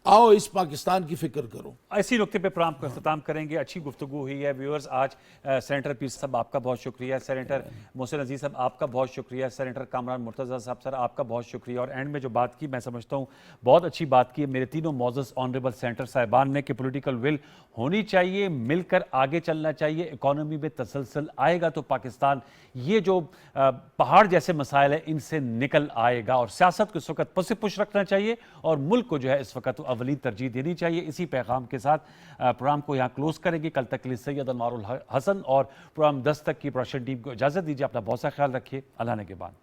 आओ इस पाकिस्तान की फिक्र करो। इसी नुक्ते पे प्रोग्राम का इख्तिताम करेंगे। अच्छी गुफ्तगू हुई है व्यूअर्स। आज सेनेटर पीर साहब आपका बहुत शुक्रिया, सेनेटर मोहसिन अजीज साहब आपका बहुत शुक्रिया, सेनेटर कामरान मुर्तज़ा साहब सर आपका बहुत शुक्रिया। और एंड में जो बात की, मैं समझता हूँ बहुत अच्छी बात की है मेरे तीनों मौजूद ऑनरेबल सेनेटर साहिबान ने कि पॉलिटिकल विल होनी चाहिए, मिलकर आगे चलना चाहिए। इकॉनमी में तसलसल आएगा तो पाकिस्तान ये जो पहाड़ जैसे मसाइल है इनसे निकल आएगा। और सियासत को इस वक्त पुश पुश रखना चाहिए और मुल्क को जो है इस वक्त अवली तरजीह देनी चाहिए। इसी पैगाम के साथ प्रोग्राम को यहाँ क्लोज करेंगे। कल तक के लिए सैयद अनवारुल हसन और प्रोग्राम 10 तक की प्रोडक्शन टीम को इजाजत दीजिए। अपना बहुत सा ख्याल रखिए। अल्लाह ने के बाद।